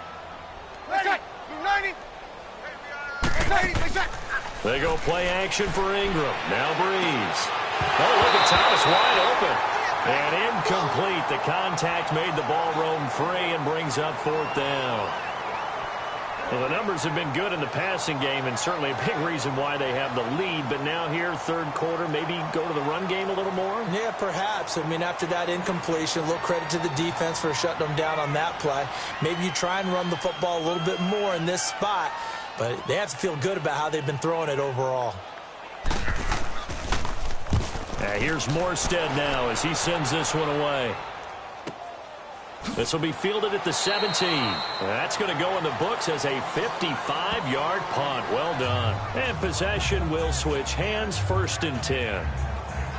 They go play action for Ingram. Now Breeze. Oh, look at Thomas wide open. And incomplete. The contact made the ball roam free and brings up 4th down. Well, the numbers have been good in the passing game, and certainly a big reason why they have the lead. But now here, 3rd quarter, maybe go to the run game a little more? Yeah, perhaps. I mean, after that incompletion, a little credit to the defense for shutting them down on that play. Maybe you try and run the football a little bit more in this spot, but they have to feel good about how they've been throwing it overall. Here's Morstead now as he sends this one away. This will be fielded at the 17. That's going to go in the books as a 55-yard punt. Well done. And possession will switch hands, 1st and 10.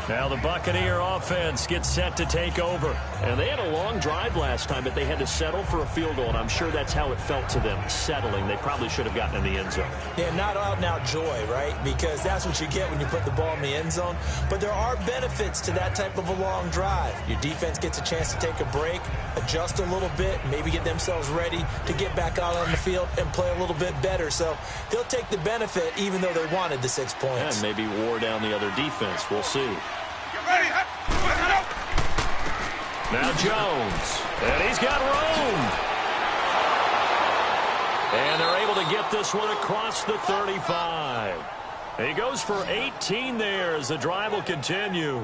Now the Buccaneer offense gets set to take over. And they had a long drive last time, but they had to settle for a field goal, and I'm sure that's how it felt to them, settling. They probably should have gotten in the end zone. Yeah, not out-and-out joy, right? Because that's what you get when you put the ball in the end zone. But there are benefits to that type of a long drive. Your defense gets a chance to take a break, adjust a little bit, maybe get themselves ready to get back out on the field and play a little bit better. So they'll take the benefit even though they wanted the 6 points. And maybe wore down the other defense. We'll see. Now Jones, and he's got room. And they're able to get this one across the 35. He goes for 18 there as the drive will continue.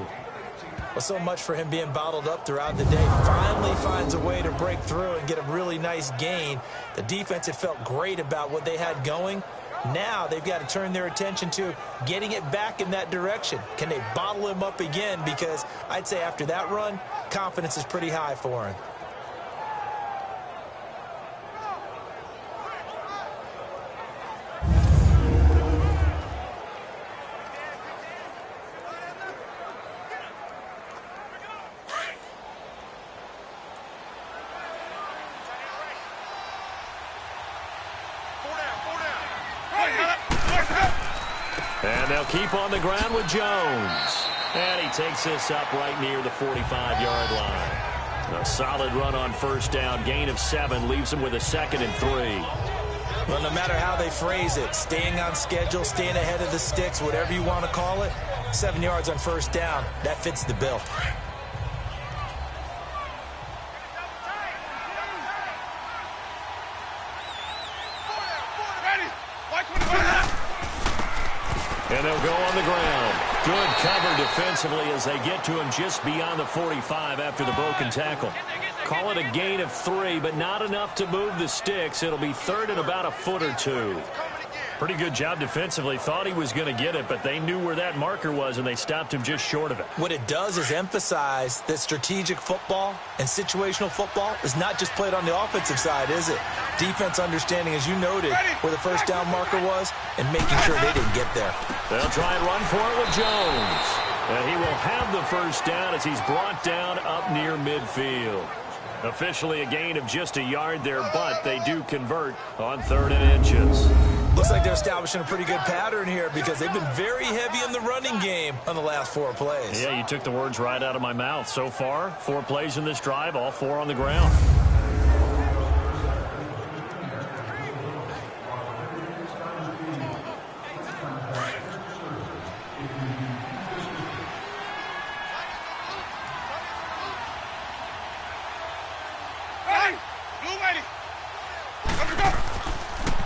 Well, so much for him being bottled up throughout the day. Finally finds a way to break through and get a really nice gain. The defense had felt great about what they had going, Now they've got to turn their attention to getting it back in that direction. Can they bottle him up again? Because I'd say after that run, confidence is pretty high for him. And they'll keep on the ground with Jones. And he takes this up right near the 45-yard line. A solid run on first down. Gain of 7 leaves him with a 2nd and 3. Well, no matter how they phrase it, staying on schedule, staying ahead of the sticks, whatever you want to call it, 7 yards on first down, that fits the bill. And they'll go on the ground. Good cover defensively as they get to him just beyond the 45 after the broken tackle. Call it a gain of 3, but not enough to move the sticks. It'll be 3rd and about a foot or 2. Pretty good job defensively. Thought he was going to get it, but they knew where that marker was, and they stopped him just short of it. What it does is emphasize that strategic football and situational football is not just played on the offensive side, is it? Defense understanding, as you noted, where the first down marker was and making sure they didn't get there. They'll try and run for it with Jones. And he will have the first down as he's brought down up near midfield. Officially a gain of just a yard there, but they do convert on 3rd and inches. Looks like they're establishing a pretty good pattern here because they've been very heavy in the running game on the last 4 plays. Yeah, you took the words right out of my mouth. So far, 4 plays in this drive, all 4 on the ground.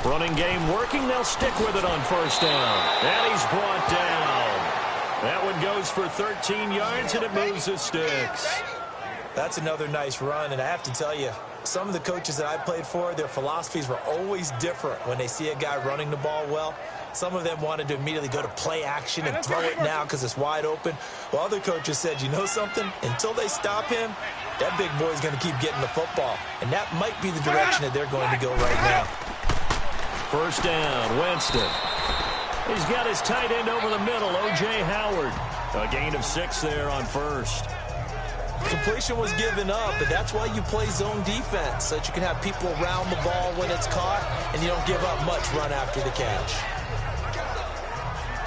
Running game working. They'll stick with it on first down. And he's brought down. That one goes for 13 yards, and it moves the sticks. That's another nice run, and I have to tell you, some of the coaches that I played for, their philosophies were always different when they see a guy running the ball well. Some of them wanted to immediately go to play action and throw it now because it's wide open. While other coaches said, you know something? Until they stop him, that big boy's going to keep getting the football. And that might be the direction that they're going to go right now. First down, Winston. He's got his tight end over the middle, O.J. Howard. A gain of 6 there on first. Completion was given up, but that's why you play zone defense, so that you can have people around the ball when it's caught, and you don't give up much run after the catch.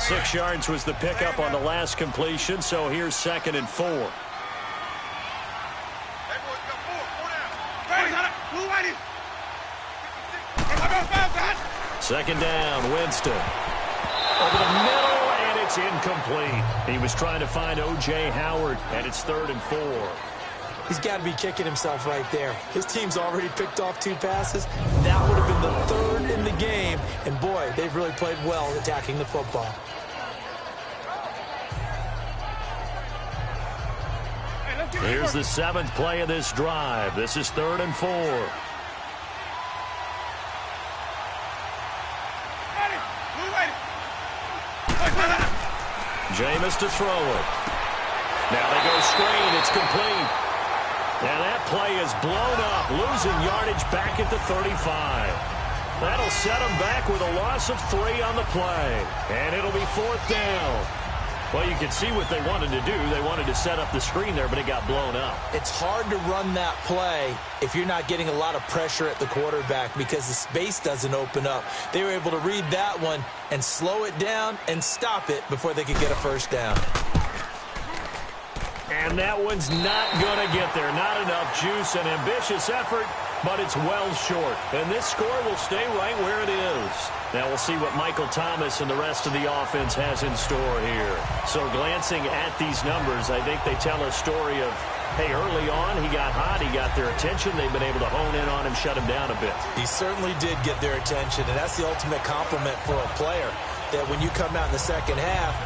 6 yards was the pickup on the last completion, so here's 2nd and 4. Second down, Winston. Over the middle, and it's incomplete. He was trying to find O.J. Howard, and it's 3rd and 4. He's got to be kicking himself right there. His team's already picked off 2 passes. That would have been the 3rd in the game. And, boy, they've really played well attacking the football. Here's the 7th play of this drive. This is 3rd and 4. Jameis to throw it. Now they go screen. It's complete. And that play is blown up, losing yardage back at the 35. That'll set them back with a loss of 3 on the play. And it'll be 4th down. Well, you can see what they wanted to do. They wanted to set up the screen there, but it got blown up. It's hard to run that play if you're not getting a lot of pressure at the quarterback because the space doesn't open up. They were able to read that one and slow it down and stop it before they could get a first down. And that one's not going to get there. Not enough juice. An ambitious effort, but it's well short. And this score will stay right where it is. Now we'll see what Michael Thomas and the rest of the offense has in store here. So glancing at these numbers, I think they tell a story of, hey, early on he got hot, he got their attention. They've been able to hone in on him, shut him down a bit. He certainly did get their attention, and that's the ultimate compliment for a player, that when you come out in the second half,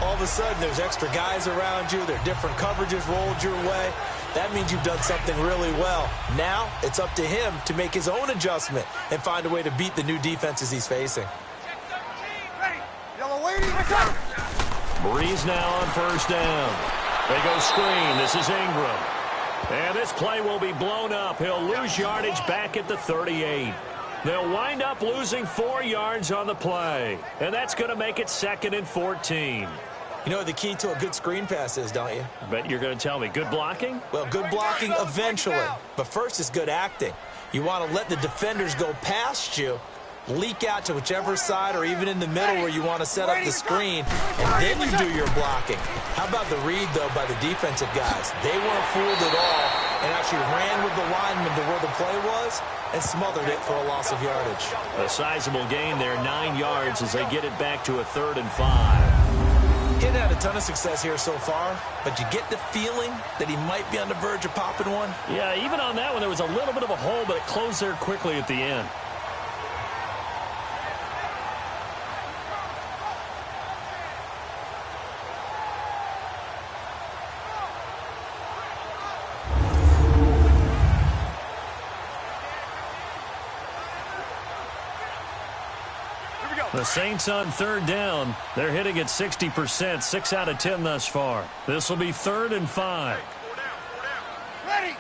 all of a sudden there's extra guys around you, there are different coverages rolled your way. That means you've done something really well. Now it's up to him to make his own adjustment and find a way to beat the new defenses he's facing. Breeze now on first down. They go screen. This is Ingram. And this play will be blown up. He'll lose yardage back at the 38. They'll wind up losing 4 yards on the play. And that's going to make it 2nd and 14. You know what the key to a good screen pass is, don't you? Bet you're going to tell me. Good blocking? Well, good blocking eventually. But first is good acting. You want to let the defenders go past you, leak out to whichever side or even in the middle where you want to set up the screen, and then you do your blocking. How about the read, though, by the defensive guys? They weren't fooled at all and actually ran with the lineman to where the play was and smothered it for a loss of yardage. A sizable gain there, 9 yards as they get it back to a 3rd and 5. He hadn't had a ton of success here so far, but you get the feeling that he might be on the verge of popping one. Yeah, even on that one, there was a little bit of a hole, but it closed there quickly at the end. The Saints on 3rd down. They're hitting at 60%, 6 out of 10 thus far. This will be 3rd and 5. Ready.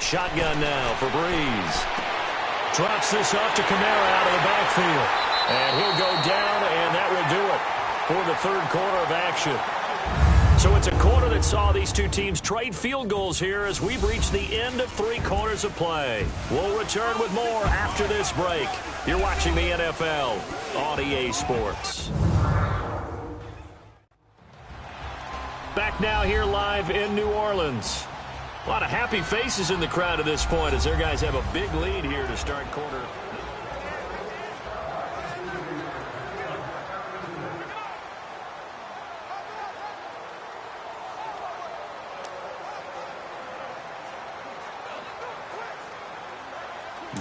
Shotgun now for Breeze. Drops this off to Kamara out of the backfield. And he'll go down, and that will do it for the 3rd quarter of action. So it's a quarter that saw these two teams trade field goals here as we've reached the end of 3 quarters of play. We'll return with more after this break. You're watching the NFL on EA Sports. Back now here live in New Orleans. A lot of happy faces in the crowd at this point as their guys have a big lead here to start quarter.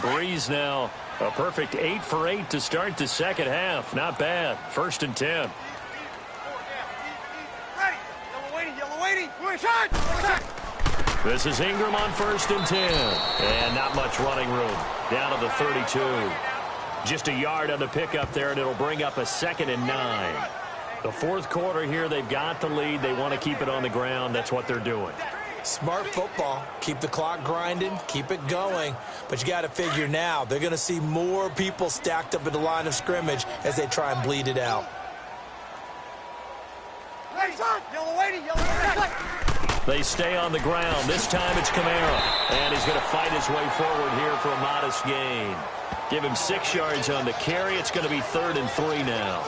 Breeze now a perfect 8 for 8 to start the second half. Not bad. 1st and 10. Ready. Yellow waiting. Shot. This is Ingram on 1st and 10. And not much running room. Down to the 32. Just a yard on the pickup there, and it'll bring up a 2nd and 9. The 4th quarter here, they've got the lead. They want to keep it on the ground. That's what they're doing. Smart football. Keep the clock grinding. Keep it going. But you got to figure now, they're going to see more people stacked up at the line of scrimmage as they try and bleed it out. They stay on the ground. This time it's Kamara. And he's going to fight his way forward here for a modest gain. Give him 6 yards on the carry. It's going to be 3rd and 3 now.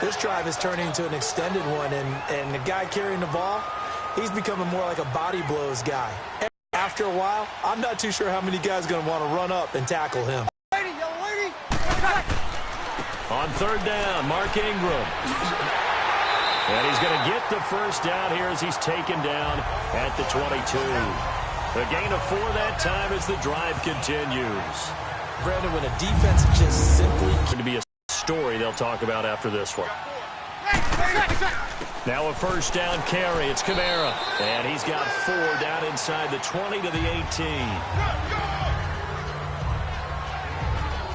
This drive is turning into an extended one, and the guy carrying the ball, he's becoming more like a body blows guy. After a while, I'm not too sure how many guys are going to want to run up and tackle him. On 3rd down, Mark Ingram. And he's going to get the 1st down here as he's taken down at the 22. A gain of 4 that time as the drive continues. Brandon, when a defense just simply... It's going to be a story they'll talk about after this one. Now a 1st down carry. It's Kamara. And he's got 4 down inside the 20 to the 18.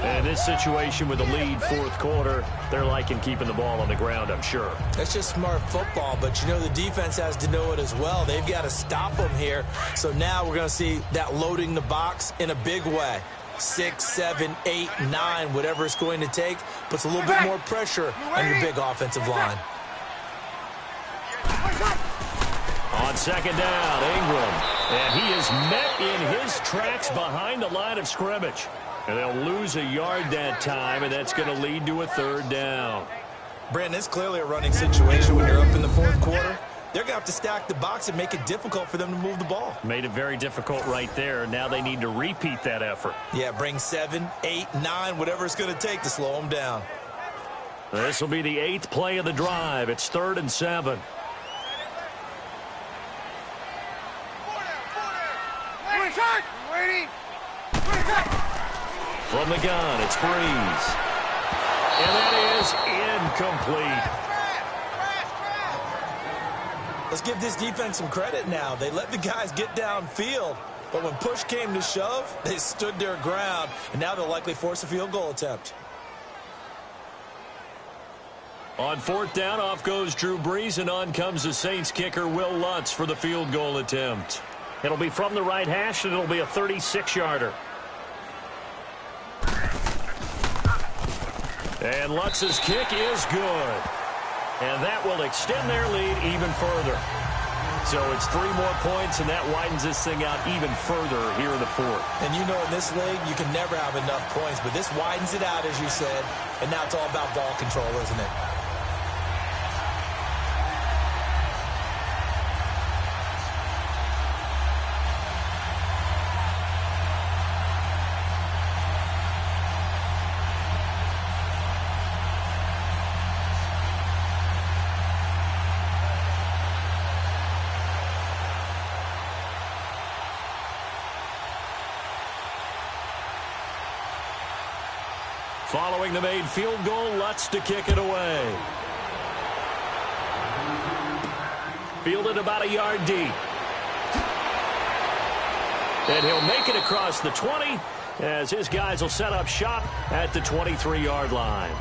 And this situation with the lead 4th quarter, they're liking keeping the ball on the ground, I'm sure. That's just smart football, but you know the defense has to know it as well. They've got to stop them here. So now we're going to see that loading the box in a big way. 6, 7, 8, 9, whatever it's going to take, puts a little bit more pressure on your big offensive line. On 2nd down, Ingram. And he is met in his tracks behind the line of scrimmage. And they'll lose a yard that time, and that's going to lead to a 3rd down. Brandon, it's clearly a running situation when you're up in the 4th quarter. They're going to have to stack the box and make it difficult for them to move the ball. Made it very difficult right there. Now they need to repeat that effort. Yeah, bring 7, 8, 9, whatever it's going to take to slow them down. This will be the 8th play of the drive. It's 3rd and 7. From the gun, it's Breeze. And that is incomplete. Let's give this defense some credit now. They let the guys get downfield, but when push came to shove, they stood their ground, and now they'll likely force a field goal attempt. On fourth down, off goes Drew Brees, and on comes the Saints kicker, Will Lutz, for the field goal attempt. It'll be from the right hash, and it'll be a 36-yarder. And Lutz's kick is good. And that will extend their lead even further. So it's 3 more points, and that widens this thing out even further here in the fourth. And you know, in this league, you can never have enough points, but this widens it out, as you said, and now it's all about ball control, isn't it? Following the made field goal, Lutz to kick it away. Fielded about a yard deep. And he'll make it across the 20 as his guys will set up shop at the 23-yard line.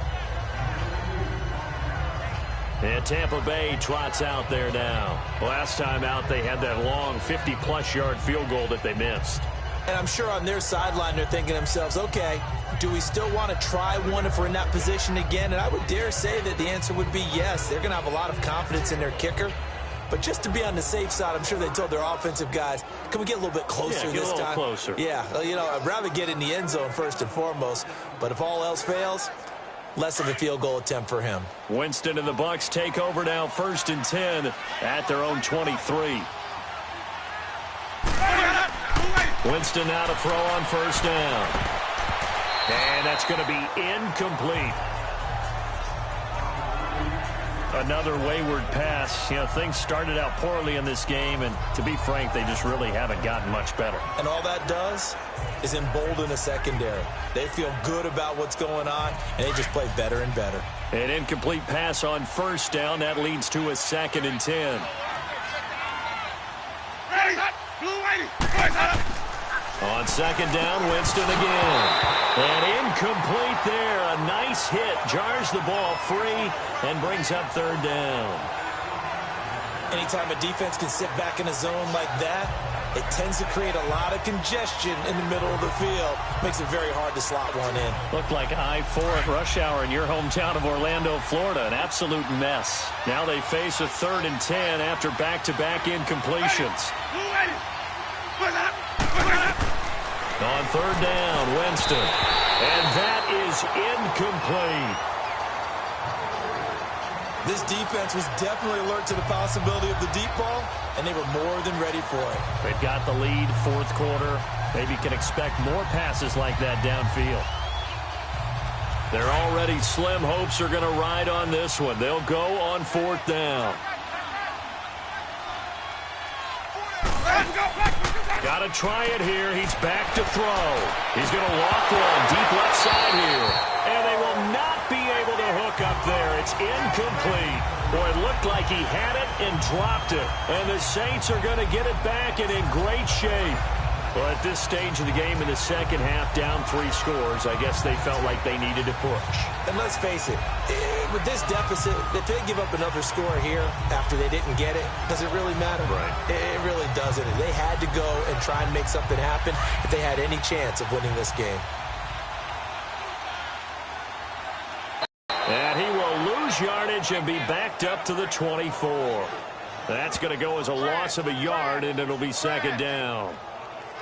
And Tampa Bay trots out there now. Last time out, they had that long 50-plus yard field goal that they missed. And I'm sure on their sideline they're thinking to themselves, okay, do we still want to try one if we're in that position again? And I would dare say that the answer would be yes. They're going to have a lot of confidence in their kicker. But just to be on the safe side, I'm sure they told their offensive guys, can we get a little bit closer this time? Yeah, get a little closer. Yeah, you know, I'd rather get in the end zone first and foremost. But if all else fails, less of a field goal attempt for him. Winston and the Bucs take over now, 1st and 10 at their own 23. Winston now to throw on 1st down. And that's going to be incomplete. Another wayward pass. You know, things started out poorly in this game, and to be frank, they just really haven't gotten much better. And all that does is embolden a secondary. They feel good about what's going on, and they just play better and better. An incomplete pass on 1st down. That leads to a 2nd and 10. On 2nd down, Winston again. And incomplete there. A nice hit. Jars the ball free and brings up 3rd down. Anytime a defense can sit back in a zone like that, it tends to create a lot of congestion in the middle of the field. Makes it very hard to slot one in. Looked like I-4 at rush hour in your hometown of Orlando, Florida. An absolute mess. Now they face a 3rd and 10 after back-to-back incompletions. On 3rd down, Winston. And that is incomplete. This defense was definitely alert to the possibility of the deep ball, and they were more than ready for it. They've got the lead, 4th quarter. Maybe can expect more passes like that downfield. Their already slim hopes are going to ride on this one. They'll go on 4th down. Got to try it here. He's back to throw. He's going to loft one deep left side here. And they will not be able to hook up there. It's incomplete. Boy, it looked like he had it and dropped it. And the Saints are going to get it back and in great shape. Well, at this stage of the game in the second half, down 3 scores, I guess they felt like they needed to push. And let's face it, with this deficit, if they give up another score here after they didn't get it, does it really matter? Right. It really doesn't. They had to go and try and make something happen if they had any chance of winning this game. And he will lose yardage and be backed up to the 24. That's going to go as a loss of a yard, and it'll be 2nd down.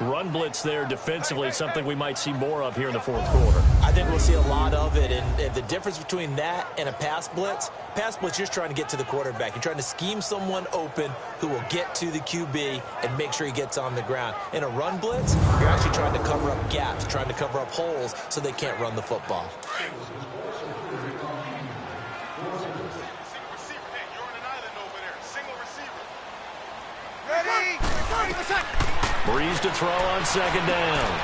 Run blitz there defensively, something we might see more of here in the 4th quarter. I think we'll see a lot of it, and the difference between that and a pass blitz, you're just trying to get to the quarterback. You're trying to scheme someone open who will get to the QB and make sure he gets on the ground. In a run blitz, you're actually trying to cover up gaps, trying to cover up holes so they can't run the football. Breeze to throw on 2nd down.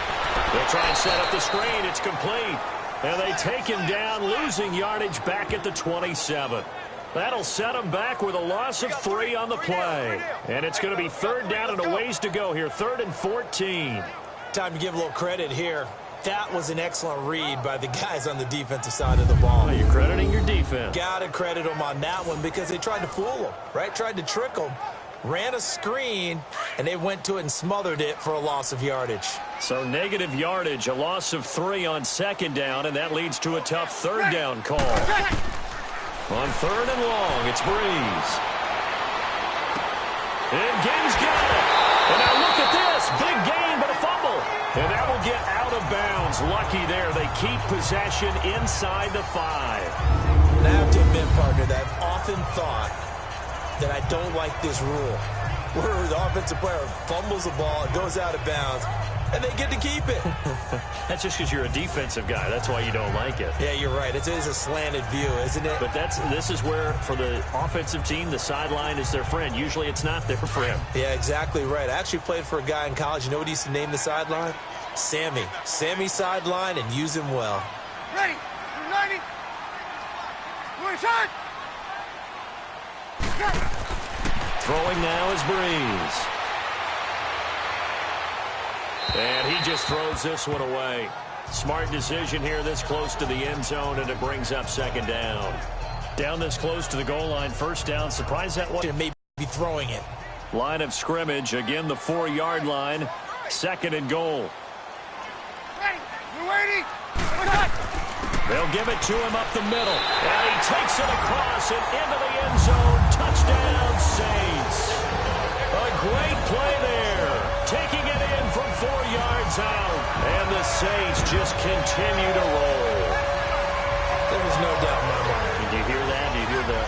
They'll try and set up the screen. It's complete. And they take him down, losing yardage back at the 27. That'll set him back with a loss of 3 on the play. And it's going to be 3rd down and a ways to go here. 3rd and 14. Time to give a little credit here That was an excellent read by the guys on the defensive side of the ball. Well, you're crediting your defense. Got to credit them on that one because they tried to fool them, right? Tried to trick them. Ran a screen, and they went to it and smothered it for a loss of yardage. So negative yardage, a loss of 3 on second down, and that leads to a tough third down call. On third and long, it's Breeze. And Gaines got it. And now look at this. Big gain, but a fumble. And that will get out of bounds. Lucky there. They keep possession inside the 5. And I have to admit, partner, that I've often thought that I don't like this rule, where the offensive player fumbles the ball, it goes out of bounds, and they get to keep it. That's just because you're a defensive guy. That's why you don't like it. Yeah, you're right. It is a slanted view, isn't it? But this is where, for the offensive team, the sideline is their friend. Usually it's not their friend. Yeah, exactly right. I actually played for a guy in college. You know what he used to name the sideline? Sammy. Sammy sideline, and use him well. Ready. 90. One shot. Throwing now is Breeze. And he just throws this one away. Smart decision here this close to the end zone, and it brings up second down. Down this close to the goal line, first down. Surprised that one. Maybe throwing it. Line of scrimmage, again the 4-yard line. Second and goal. Ready. We're waiting. They'll give it to him up the middle. And he takes it across and into the end zone. Touchdown, Saints. A great play there. Taking it in from 4 yards out. And the Saints just continue to roll. There's no doubt in my mind. Did you hear that? Did you hear the...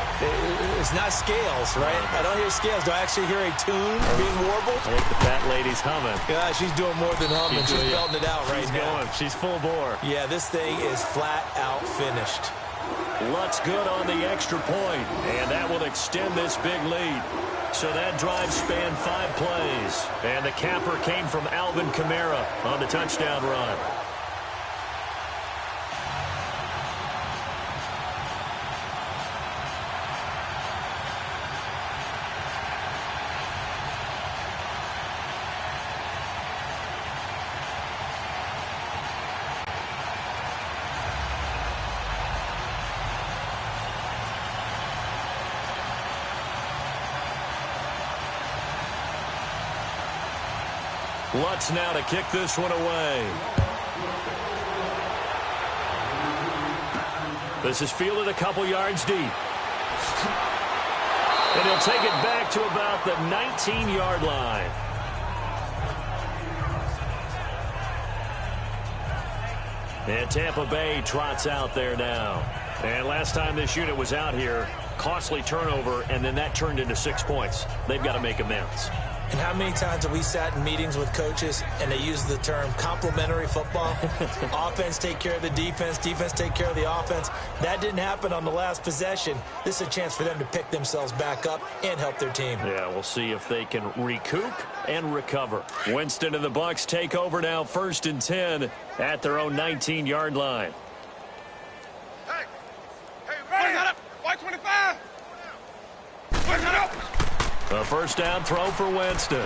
It's not scales, right? I don't hear scales. Do I actually hear a tune being warbled? I think the fat lady's humming. Yeah, she's doing more than humming. She's belting it out right now. Going. She's full bore. Yeah, this thing is flat out finished. Lutt's good on the extra point, and that will extend this big lead. So that drive spanned 5 plays, and the capper came from Alvin Kamara on the touchdown run. Lutz now to kick this one away. This is fielded a couple yards deep. And he'll take it back to about the 19-yard line. And Tampa Bay trots out there now. And last time this unit was out here, costly turnover, and then that turned into 6 points. They've got to make amends. And how many times have we sat in meetings with coaches and they use the term complementary football? Offense take care of the defense, defense take care of the offense. That didn't happen on the last possession. This is a chance for them to pick themselves back up and help their team. Yeah, we'll see if they can recoup and recover. Winston and the Bucs take over now, 1st and 10 at their own 19-yard line. Hey, ready up. White 25. Where's that up? A first down throw for Winston.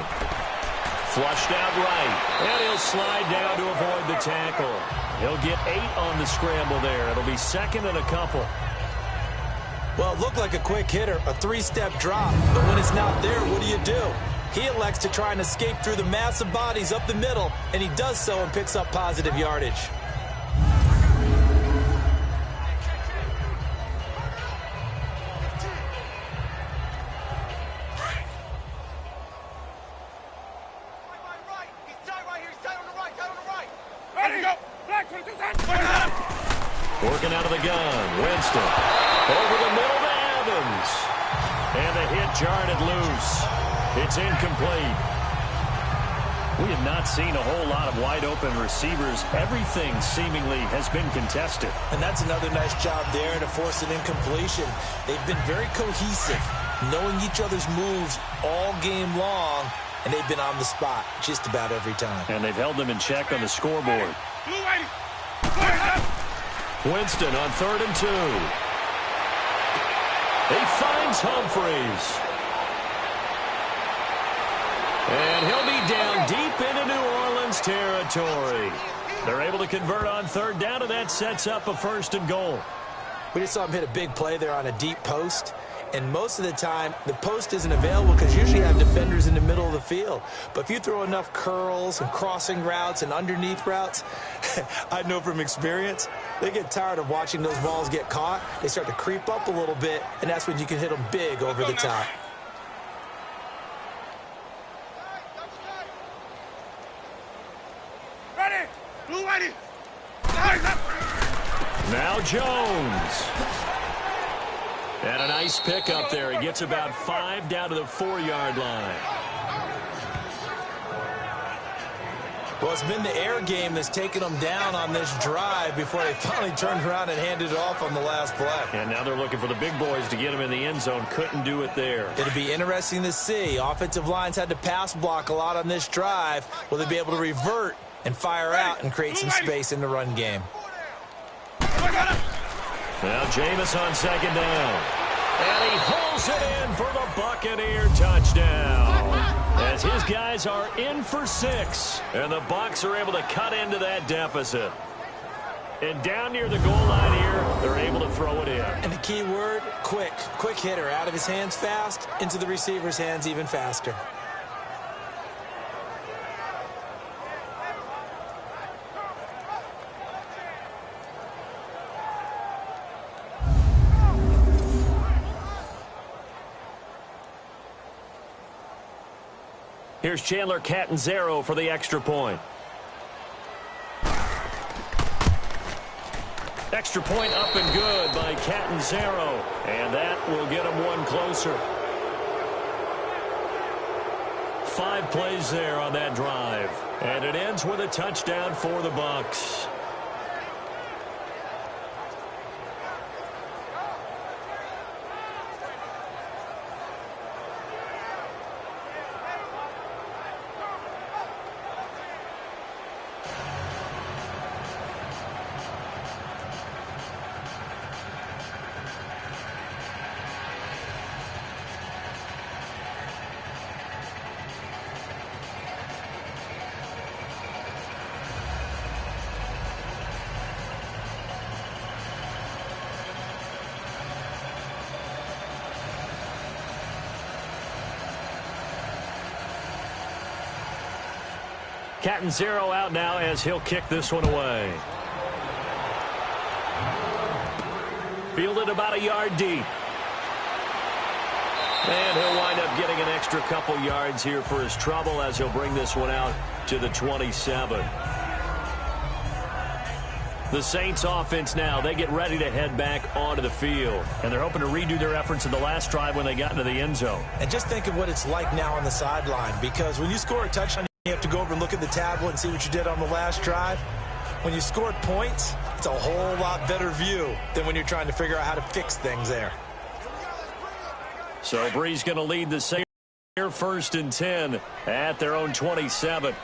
Flushed out right. And he'll slide down to avoid the tackle. He'll get 8 on the scramble there. It'll be 2nd and a couple. Well, it looked like a quick hitter, a 3-step drop. But when it's not there, what do? He elects to try and escape through the massive bodies up the middle, and he does so and picks up positive yardage. Working out of the gun, Winston. Over the middle to Evans. And the hit jarred it loose. It's incomplete. We have not seen a whole lot of wide-open receivers. Everything seemingly has been contested. And that's another nice job there to force an incompletion. They've been very cohesive, knowing each other's moves all game long, and they've been on the spot just about every time. And they've held them in check on the scoreboard. Blue 80. Winston on 3rd and 2. He finds Humphreys. And he'll be down deep into New Orleans territory. They're able to convert on third down, and that sets up a 1st and goal. We just saw him hit a big play there on a deep post. And most of the time, the post isn't available because usually you have defenders in the middle of the field. But if you throw enough curls and crossing routes and underneath routes, I know from experience, they get tired of watching those balls get caught. They start to creep up a little bit, and that's when you can hit them big over the top. Ready. Blue ready. Now Jones. And a nice pick up there. He gets about 5 down to the 4-yard line. Well, it's been the air game that's taken them down on this drive before they finally turned around and handed it off on the last play. And now they're looking for the big boys to get him in the end zone. Couldn't do it there. It'll be interesting to see. Offensive lines had to pass block a lot on this drive. Will they be able to revert and fire out and create some space in the run game? Now Jameis on 2nd down. And he holds it in for the Buccaneer touchdown. As his guys are in for 6. And the Bucs are able to cut into that deficit. And down near the goal line here, they're able to throw it in. And the key word, quick. Quick hitter. Out of his hands fast, into the receiver's hands even faster. Here's Chandler Catanzaro for the extra point. Extra point up and good by Catanzaro. And that will get him one closer. 5 plays there on that drive. And it ends with a touchdown for the Bucs. Catanzaro out now as he'll kick this one away. Fielded about a yard deep. And he'll wind up getting an extra couple yards here for his trouble as he'll bring this one out to the 27. The Saints offense now, they get ready to head back onto the field. And they're hoping to redo their efforts in the last drive when they got into the end zone. And just think of what it's like now on the sideline, because when you score a touchdown, you have to go over and look at the tablet and see what you did on the last drive. When you scored points, it's a whole lot better view than when you're trying to figure out how to fix things there. So Bree's going to lead the Saints here 1st and 10 at their own 27.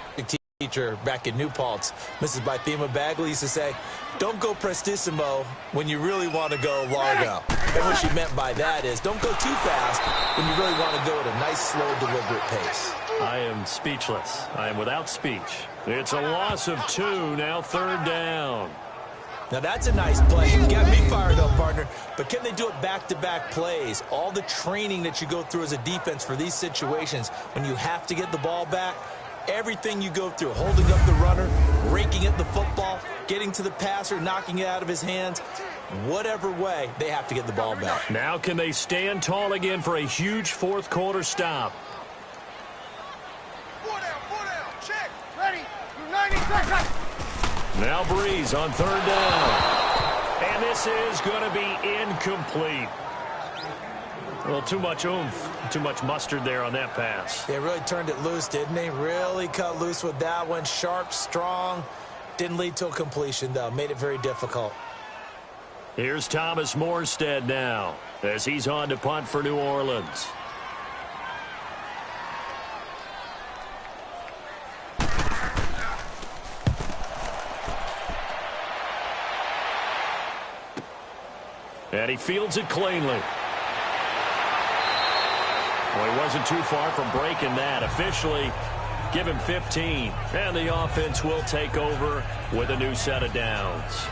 Teacher back in New Paltz, Mrs. Bythema Bagley, used to say, don't go prestissimo when you really want to go largo. And what she meant by that is don't go too fast when you really want to go at a nice, slow, deliberate pace. I am speechless. I am without speech. It's a loss of 2, now 3rd down. Now that's a nice play. You got me fired up, partner. But can they do it back-to-back plays? All the training that you go through as a defense for these situations, when you have to get the ball back, everything you go through, holding up the runner, raking at the football, getting to the passer, knocking it out of his hands, whatever way, they have to get the ball back. Now can they stand tall again for a huge 4th quarter stop? 4 down, check, ready, 90 seconds. Now Breeze on 3rd down. And this is going to be incomplete. Well, too much oomph, too much mustard there on that pass. They really turned it loose, didn't they? Really cut loose with that one. Sharp, strong. Didn't lead to a completion, though. Made it very difficult. Here's Thomas Morstead now as he's on to punt for New Orleans. And he fields it cleanly. Well, he wasn't too far from breaking that. Officially, Give him 15. And the offense will take over with a new set of downs.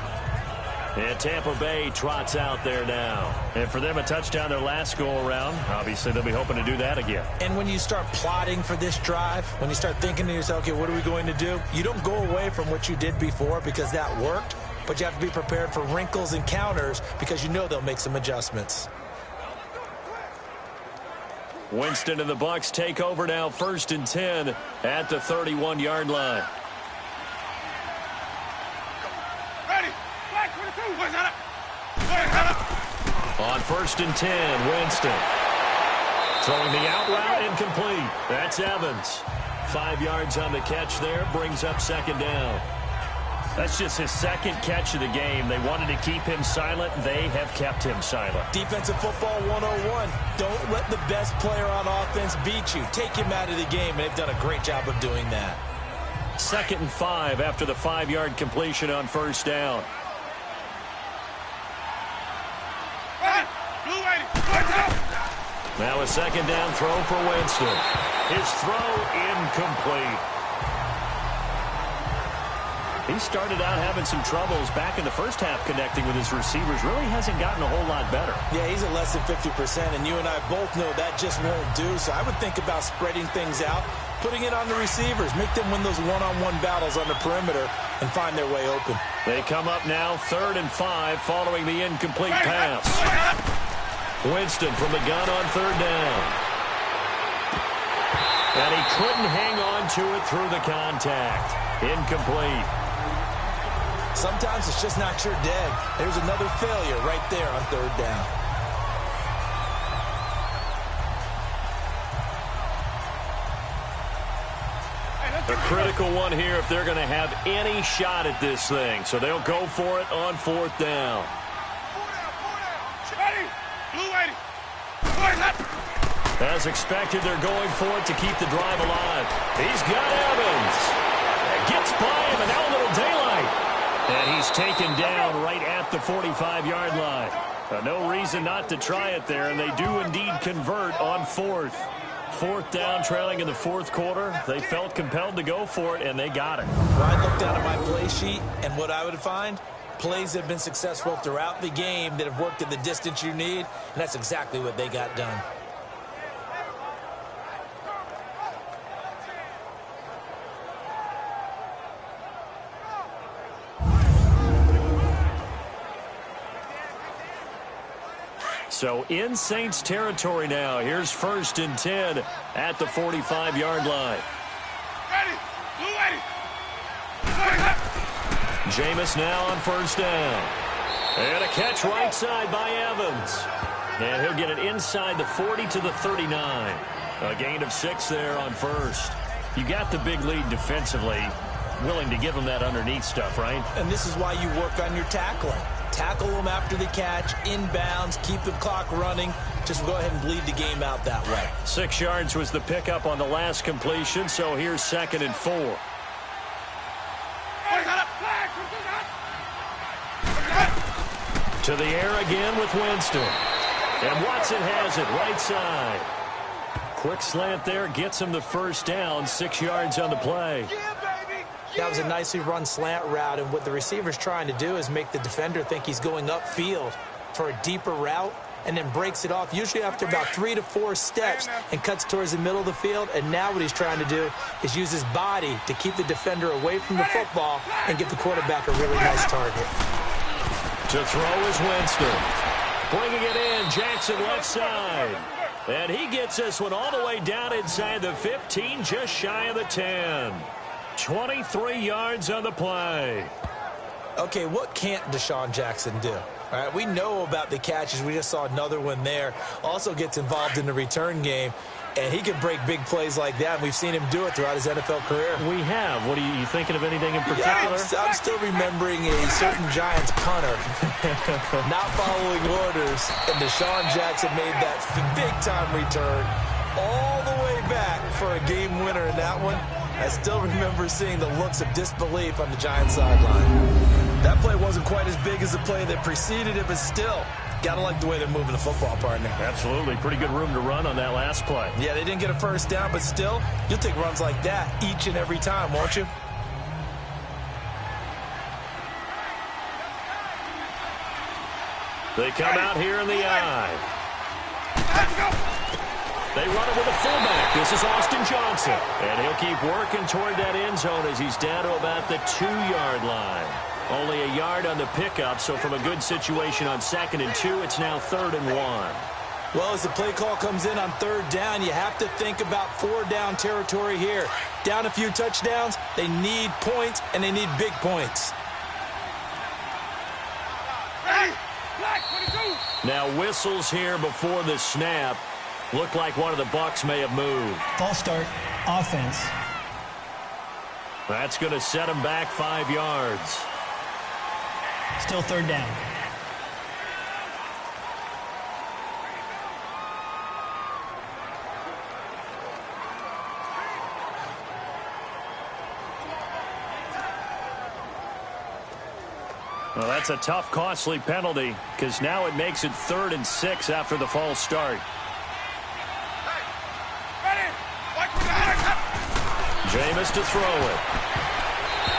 And Tampa Bay trots out there now. And for them, a touchdown their last go-around. Obviously, they'll be hoping to do that again. And when you start plotting for this drive, when you start thinking to yourself, okay, what are we going to do? You don't go away from what you did before because that worked, but you have to be prepared for wrinkles and counters because you know they'll make some adjustments. Winston and the Bucs take over now, 1st and 10 at the 31-yard line. Ready. Flag 22. Boys, head up. Boys, head up. On 1st and 10, Winston. Throwing the out route, incomplete. That's Evans. 5 yards on the catch there, brings up 2nd down. That's just his 2nd catch of the game. They wanted to keep him silent. They have kept him silent. Defensive football 101. Don't let the best player on offense beat you. Take him out of the game, and they've done a great job of doing that. 2nd and 5 after the 5-yard completion on 1st down. Blue lady. Boys, head up. Now a 2nd down throw for Winston. His throw incomplete. He started out having some troubles back in the first half connecting with his receivers. Really hasn't gotten a whole lot better. Yeah, he's at less than 50%, and you and I both know that just won't do. So I would think about spreading things out, putting it on the receivers, make them win those one-on-one battles on the perimeter and find their way open. They come up now 3rd and 5 following the incomplete pass. Winston from the gun on 3rd down. And he couldn't hang on to it through the contact. Incomplete. Sometimes it's just not your day. There's another failure right there on 3rd down. A critical one here if they're going to have any shot at this thing. So they'll go for it on 4th down. Ready. Blue lady. Boys, head up. As expected, they're going for it to keep the drive alive. He's got Evans. Gets by him, and now a little daylight. And he's taken down right at the 45-yard line. No reason not to try it there, and they do indeed convert on 4th. 4th down, trailing in the 4th quarter. They felt compelled to go for it, and they got it. Well, I looked down at my play sheet, and what I would find, plays that have been successful throughout the game that have worked at the distance you need, and that's exactly what they got done. So in Saints territory now. Here's 1st and 10 at the 45-yard line. Ready. Blue lady. Boys, head up. Jameis now on 1st down. And a catch right side by Evans. And he'll get it inside the 40 to the 39. A gain of 6 there on 1st. You got the big lead defensively. Willing to give them that underneath stuff, right? And this is why you work on your tackling. Tackle them after the catch, inbounds, keep the clock running. Just go ahead and bleed the game out that way. 6 yards was the pickup on the last completion, so here's 2nd and 4. Boys, head up. Flag. Head. To the air again with Winston. And Watson has it right side. Quick slant there, gets him the 1st down, 6 yards on the play. That was a nicely run slant route, and what the receiver's trying to do is make the defender think he's going upfield for a deeper route and then breaks it off, usually after about 3 to 4 steps, and cuts towards the middle of the field. And now what he's trying to do is use his body to keep the defender away from the football and give the quarterback a really nice target. To throw is Winston. Bringing it in, Jackson left side. And he gets this one all the way down inside the 15, just shy of the 10. 23 yards on the play. Okay, what can't Deshaun Jackson do? All right, we know about the catches. We just saw another one there. Also gets involved in the return game, and he can break big plays like that. And we've seen him do it throughout his NFL career. We have. What are you thinking of anything in particular? Yeah, I'm still remembering a certain Giants punter not following orders, and Deshaun Jackson made that big-time return all the way back for a game winner in that one. I still remember seeing the looks of disbelief on the Giants sideline. That play wasn't quite as big as the play that preceded it, but still, Gotta like the way they're moving the football, partner. Absolutely. Pretty good room to run on that last play. Yeah, they didn't get a first down, but still, you'll take runs like that each and every time, won't you? They come out here in the I. They run it with a fullback. This is Austin Johnson. And he'll keep working toward that end zone as he's down to about the 2-yard line. Only a yard on the pickup, so from a good situation on 2nd and 2, it's now 3rd and 1. Well, as the play call comes in on 3rd down, you have to think about 4-down territory here. Down a few touchdowns, they need points, and they need big points. Now whistles here before the snap. Looked like one of the Bucs may have moved. False start, offense. That's going to set him back 5 yards. Still 3rd down. Well, that's a tough, costly penalty because now it makes it 3rd and 6 after the false start. Jameis to throw it.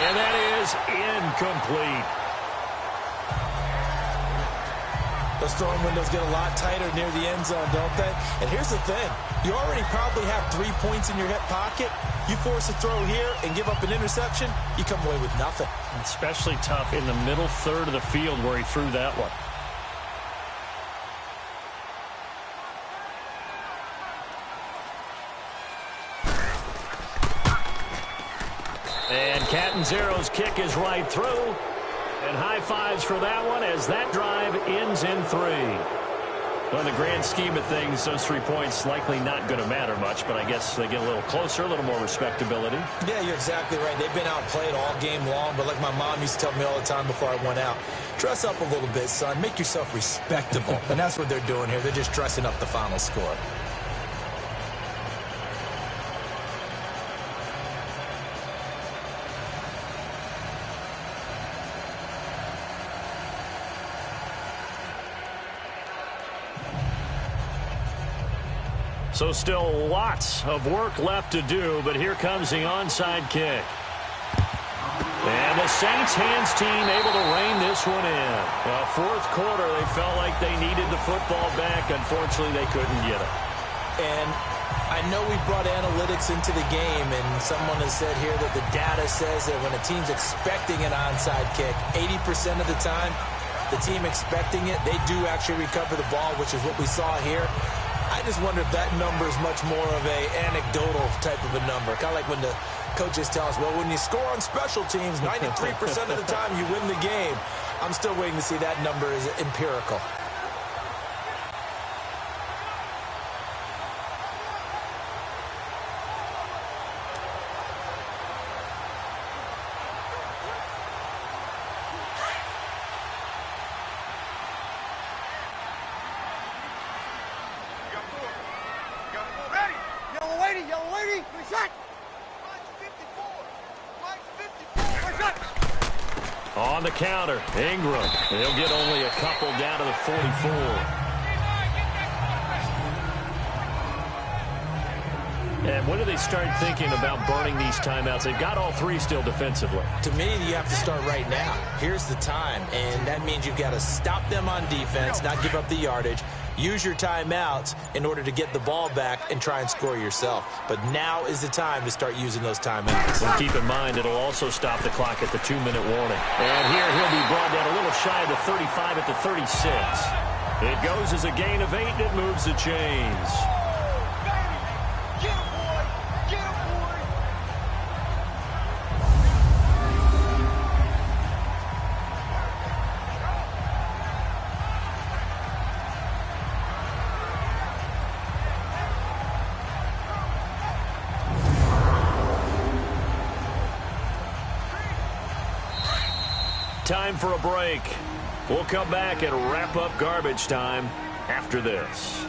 And that is incomplete. Those throwing windows get a lot tighter near the end zone, don't they? And here's the thing. You already probably have 3 points in your hip pocket. You force a throw here and give up an interception, you come away with nothing. Especially tough in the middle third of the field where he threw that one. And Catanzaro's kick is right through. And high fives for that one as that drive ends in 3. Well, in the grand scheme of things, those 3 points likely not going to matter much, but I guess they get a little closer, a little more respectability. Yeah, you're exactly right. They've been outplayed all game long, but like my mom used to tell me all the time before I went out, dress up a little bit, son. Make yourself respectable. And that's what they're doing here. They're just dressing up the final score. So still lots of work left to do, but here comes the onside kick. And the Saints hands team able to rein this one in. Well, 4th quarter, they felt like they needed the football back. Unfortunately, they couldn't get it. And I know we brought analytics into the game, and someone has said here that the data says that when a team's expecting an onside kick, 80% of the time, the team expecting it, they do actually recover the ball, which is what we saw here. I just wonder if that number is much more of a anecdotal type of a number. Kind of like when the coaches tell us, well, when you score on special teams, 93% of the time you win the game. I'm still waiting to see that number is empirical. On the counter, Ingram. He'll get only a couple down to the 44. And when do they start thinking about burning these timeouts? They've got all 3 still defensively. To me, you have to start right now. Here's the time, and that means you've got to stop them on defense, not give up the yardage. Use your timeouts in order to get the ball back and try and score yourself. But now is the time to start using those timeouts. And keep in mind, it'll also stop the clock at the 2-minute warning. And here he'll be brought down a little shy of the 35 at the 36. It goes as a gain of 8, and it moves the chains. Time for a break. We'll come back and wrap up garbage time after this.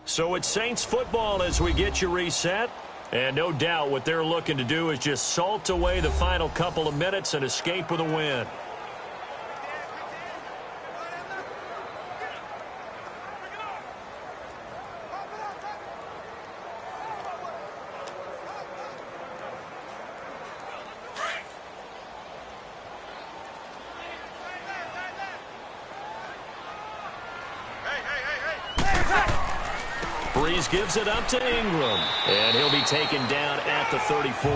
So it's Saints football as we get you reset. And no doubt what they're looking to do is just salt away the final couple of minutes and escape with a win. Breeze gives it up to Ingram, and he'll be taken down at the 34.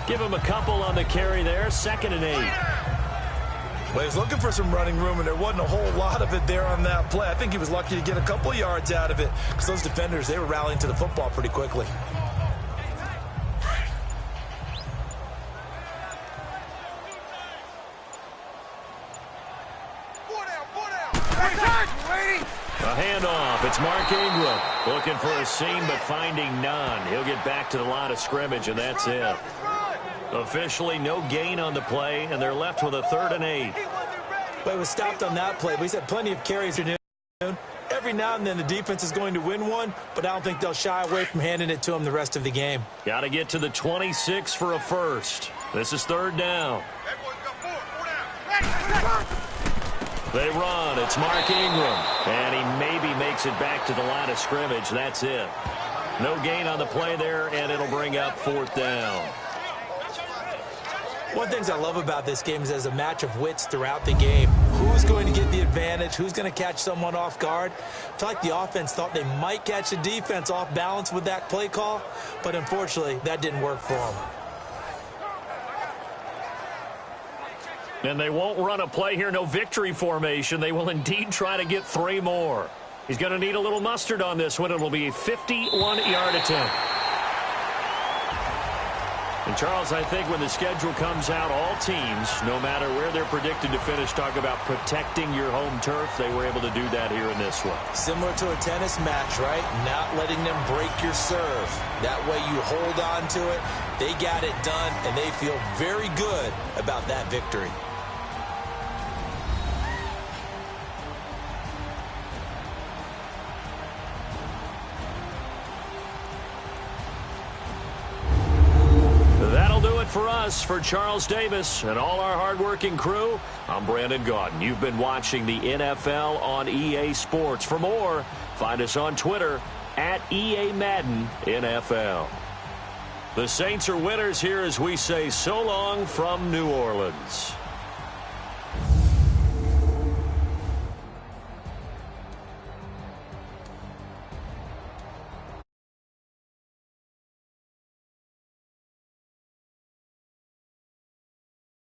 Give him a couple on the carry there, 2nd and 8. Well, he's looking for some running room, and there wasn't a whole lot of it there on that play. I think he was lucky to get a couple of yards out of it because those defenders, they were rallying to the football pretty quickly. A handoff. It's Mark Ingram looking for a seam but finding none. He'll get back to the line of scrimmage, and that's it. Officially no gain on the play, and they're left with a 3rd and 8. But it was stopped on that play. He's had plenty of carries here. Every now and then the defense is going to win one, but I don't think they'll shy away from handing it to him the rest of the game. Got to get to the 26 for a first. This is 3rd down. They run. It's Mark Ingram. And he maybe makes it back to the line of scrimmage. That's it. No gain on the play there, and it'll bring up 4th down. One of the things I love about this game is there's a match of wits throughout the game. Who's going to get the advantage? Who's going to catch someone off guard? I feel like the offense thought they might catch the defense off balance with that play call, but unfortunately, that didn't work for them. And they won't run a play here, no victory formation. They will indeed try to get 3 more. He's going to need a little mustard on this one. It'll be a 51-yard attempt. And, Charles, I think when the schedule comes out, all teams, no matter where they're predicted to finish, talk about protecting your home turf. They were able to do that here in this one. Similar to a tennis match, right? Not letting them break your serve. That way you hold on to it. They got it done, and they feel very good about that victory. For us, for Charles Davis and all our hardworking crew, I'm Brandon Gaudin. You've been watching the NFL on EA Sports. For more, find us on Twitter at EA Madden NFL. The Saints are winners here as we say so long from New Orleans.